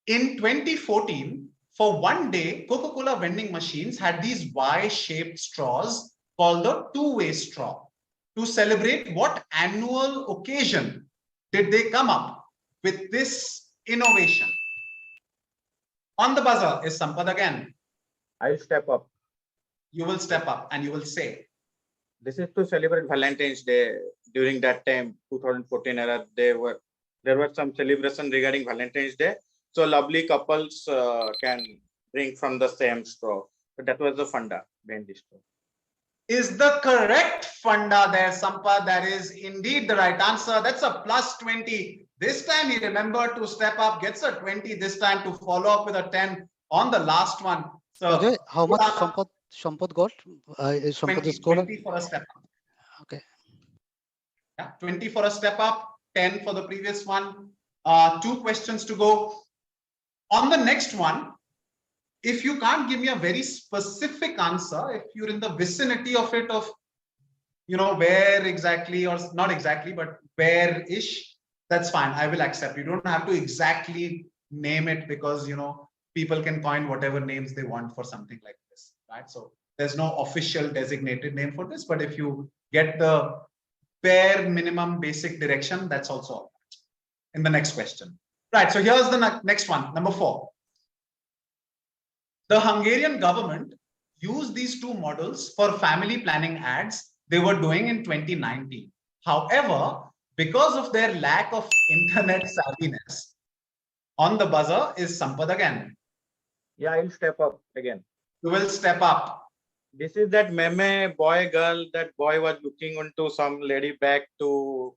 Speaker 1: In 2014, for one day, Coca-Cola vending machines had these Y-shaped straws called the two-way straw. To celebrate what annual occasion did they come up with this innovation? On the buzzer is Sampad again.
Speaker 7: I'll step up.
Speaker 1: You will step up and you will say.
Speaker 7: This is to celebrate Valentine's Day. During that time, 2014 era, there were some celebration regarding Valentine's Day. So lovely couples can drink from the same straw. So that was the funda behind this straw.
Speaker 1: Is the correct funda there, Sampad? That is indeed the right answer. That's a plus 20. This time he remembered to step up, gets a 20 this time to follow up with a 10 on the last one. So
Speaker 5: Ajay, how much Sampad got? Sampad
Speaker 1: 20,
Speaker 5: scored?
Speaker 1: 20 for a step up.
Speaker 5: Okay.
Speaker 1: Yeah, 20 for a step up, 10 for the previous one. 2 questions to go. On the next one, if you can't give me a very specific answer, if you're in the vicinity of it, of, you know, where exactly, or not exactly, but where-ish, that's fine. I will accept. You don't have to exactly name it, because, you know, people can coin whatever names they want for something like this, right? So there's no official designated name for this, but if you get the bare minimum basic direction, that's also all right. In the next question. Right, so here's the next one, number 4. The Hungarian government used these 2 models for family planning ads they were doing in 2019. However, because of their lack of internet savviness, on the buzzer is Sampad again.
Speaker 7: Yeah, I'll step up again.
Speaker 1: You will step up.
Speaker 7: This is that meme boy girl. That boy was looking into some lady back to.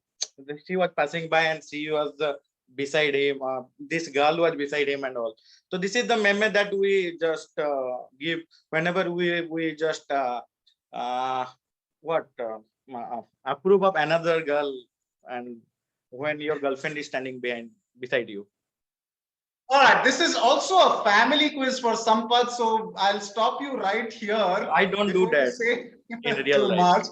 Speaker 7: She was passing by and she was beside him. This girl was beside him and all. So this is the meme that we just give whenever we just approve of another girl, and when your girlfriend is standing beside you.
Speaker 1: All right, this is also a family quiz for Sampad, so I'll stop you right here.
Speaker 7: I don't do that in real life.
Speaker 1: Much,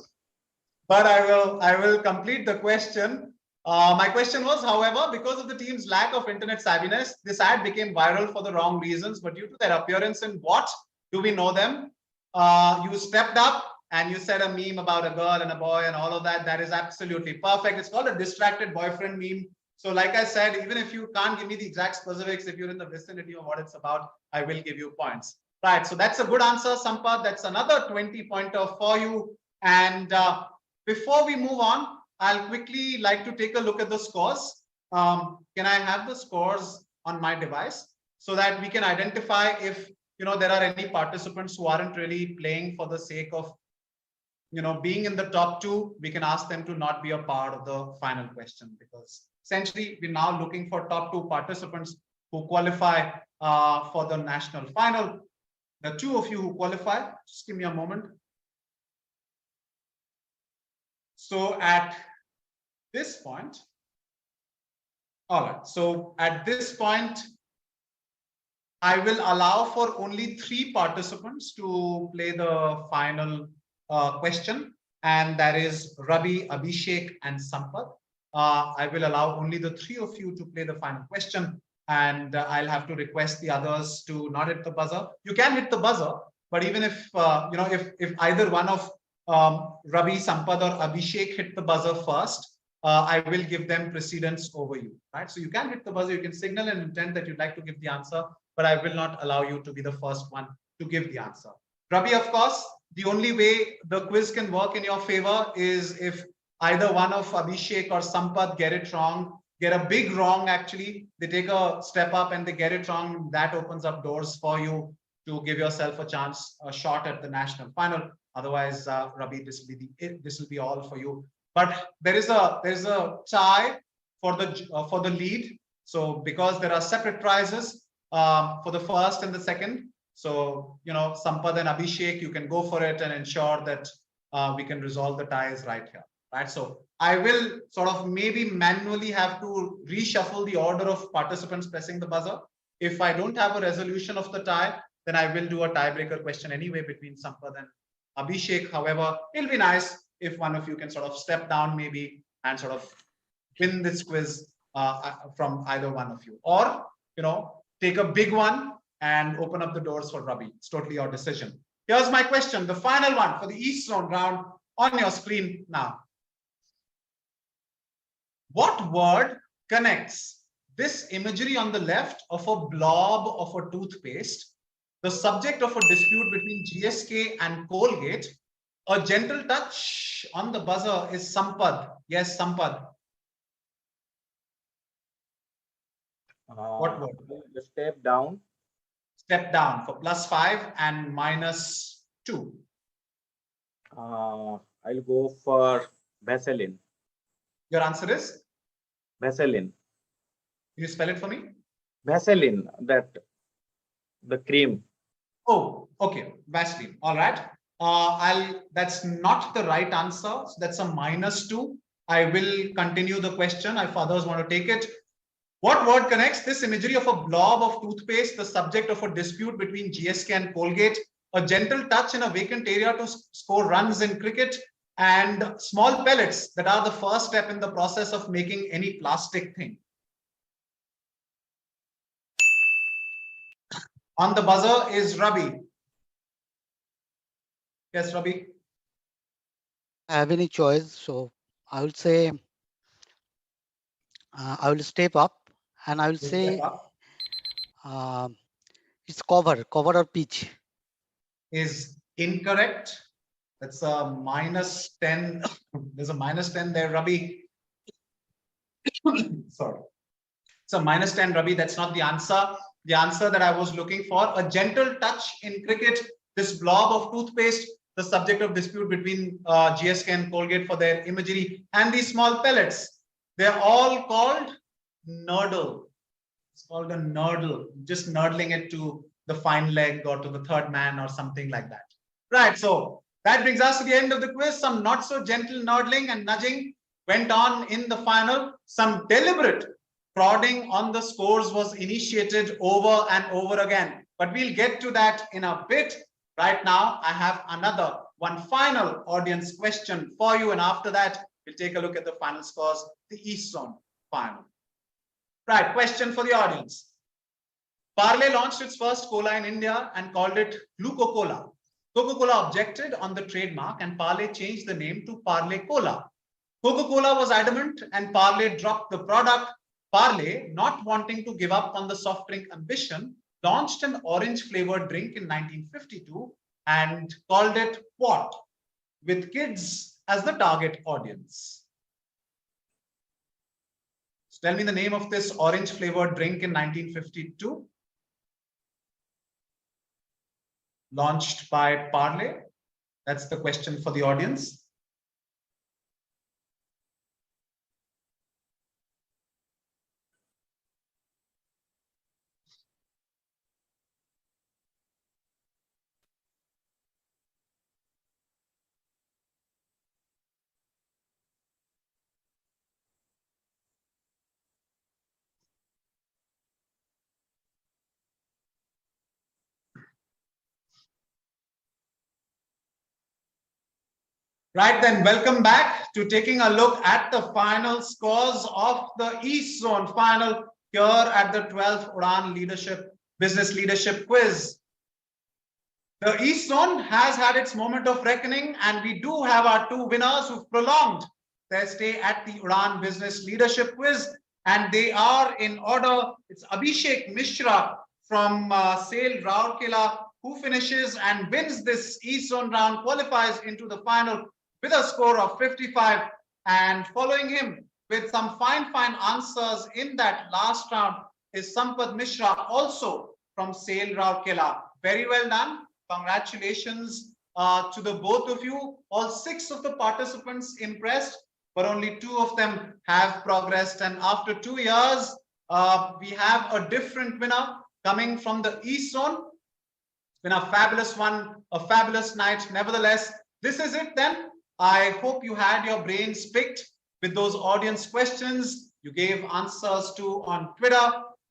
Speaker 1: but I will complete the question. My question was, however, because of the team's lack of internet savviness, this ad became viral for the wrong reasons, but due to their appearance in what? Do we know them? You stepped up and you said a meme about a girl and a boy and all of that. That is absolutely perfect. It's called a distracted boyfriend meme. So like I said, even if you can't give me the exact specifics, if you're in the vicinity of what it's about, I will give you points. Right, so that's a good answer, Sampad. That's another 20-pointer for you. And before we move on, I'll quickly like to take a look at the scores. Can I have the scores on my device so that we can identify if, you know, there are any participants who aren't really playing for the sake of, you know, being in the top 2, we can ask them to not be a part of the final question, because essentially we're now looking for top 2 participants who qualify for the national final. The 2 of you who qualify, just give me a moment. So at this point, all right, so at this point, I will allow for only 3 participants to play the final question, and that is Ravi, Abhishek, and Sampad. I will allow only the 3 of you to play the final question, and I'll have to request the others to not hit the buzzer. You can hit the buzzer, but even if you know, if either one of Ravi, Sampad, or Abhishek hit the buzzer first, I will give them precedence over you. Right? So you can hit the buzzer. You can signal an intent that you'd like to give the answer, but I will not allow you to be the first one to give the answer. Ravi, of course, the only way the quiz can work in your favor is if either one of Abhishek or Sampad get it wrong, get a big wrong actually, they take a step up and they get it wrong. That opens up doors for you to give yourself a chance, a shot at the national final. Otherwise, Ravi, this will be all for you. But there is a tie for the lead. So because there are separate prizes for the first and the second, so you know, Sampad and Abhishek, you can go for it and ensure that we can resolve the ties right here. Right, so I will sort of maybe manually have to reshuffle the order of participants pressing the buzzer. If I don't have a resolution of the tie, then I will do a tiebreaker question anyway between Sampad and Abhishek. However, it'll be nice if one of you can sort of step down maybe and sort of win this quiz from either one of you, or take a big one and open up the doors for Ravi. It's totally your decision. Here's my question, the final one for the East Zone round on your screen now. What word connects this imagery on the left of a blob of a toothpaste, the subject of a dispute between GSK and Colgate? A gentle touch on the buzzer is Sampad. Yes, Sampad. What word?
Speaker 7: The step down.
Speaker 1: Step down for +5 and -2.
Speaker 7: I'll go for Vaseline.
Speaker 1: Your answer is?
Speaker 7: Vaseline.
Speaker 1: Can you spell it for me?
Speaker 7: Vaseline, the cream.
Speaker 1: Oh, okay. Vaseline. All right. That's not the right answer. So that's a -2. I will continue the question if others want to take it. What word connects this imagery of a blob of toothpaste, the subject of a dispute between GSK and Colgate, a gentle touch in a vacant area to score runs in cricket, and small pellets that are the first step in the process of making any plastic thing? On the buzzer is Ravi. Yes, Ravi.
Speaker 5: I have any choice, so I will say I will step up and I will say it's cover or pitch.
Speaker 1: Is incorrect. That's a -10. There's a -10 there, Ravi. Sorry. It's a -10, Ravi. That's not the answer. The answer that I was looking for, a gentle touch in cricket, this blob of toothpaste, the subject of dispute between GSK and Colgate for their imagery, and these small pellets. They're all called nurdle. It's called a nurdle, just nurdling it to the fine leg or to the third man or something like that. Right, so that brings us to the end of the quiz. Some not so gentle nurdling and nudging went on in the final. Some deliberate prodding on the scores was initiated over and over again. But we'll get to that in a bit. Right now, I have one final audience question for you. And after that, we'll take a look at the final scores, the East Zone final. Right, question for the audience. Parle launched its first cola in India and called it Gluco-Cola. Coca-Cola objected on the trademark and Parle changed the name to Parle Cola. Coca-Cola was adamant and Parle dropped the product. Parle, not wanting to give up on the soft drink ambition, launched an orange flavored drink in 1952 and called it what? With kids as the target audience. So tell me the name of this orange flavored drink in 1952. Launched by Parle. That's the question for the audience. Right then, welcome back to taking a look at the final scores of the East Zone final here at the 12th Udaan Business Leadership Quiz. The East Zone has had its moment of reckoning, and we do have our two winners who've prolonged their stay at the Udaan Business Leadership Quiz, and they are in order. It's Abhishek Mishra from SAIL Rourkela, who finishes and wins this East Zone round, qualifies into the final with a score of 55, and following him with some fine answers in that last round is Sampad Mishra, also from SAIL Rourkela. Very well done. Congratulations to the both of you. All 6 of the participants impressed, but only 2 of them have progressed. And after 2 years, we have a different winner coming from the East Zone. It's been a fabulous one, a fabulous night. Nevertheless, this is it then. I hope you had your brains picked with those audience questions you gave answers to on Twitter.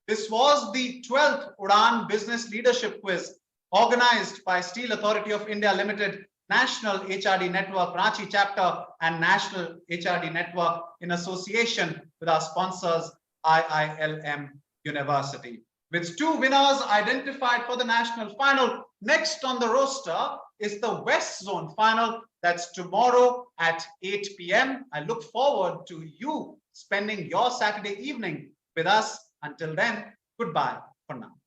Speaker 1: This was the 12th Udaan Business Leadership Quiz, organized by Steel Authority of India Limited National HRD Network, Ranchi chapter, and National HRD Network in association with our sponsors, IILM University. With 2 winners identified for the national final, next on the roster is the West Zone final. That's tomorrow at 8 p.m. I look forward to you spending your Saturday evening with us. Until then, goodbye for now.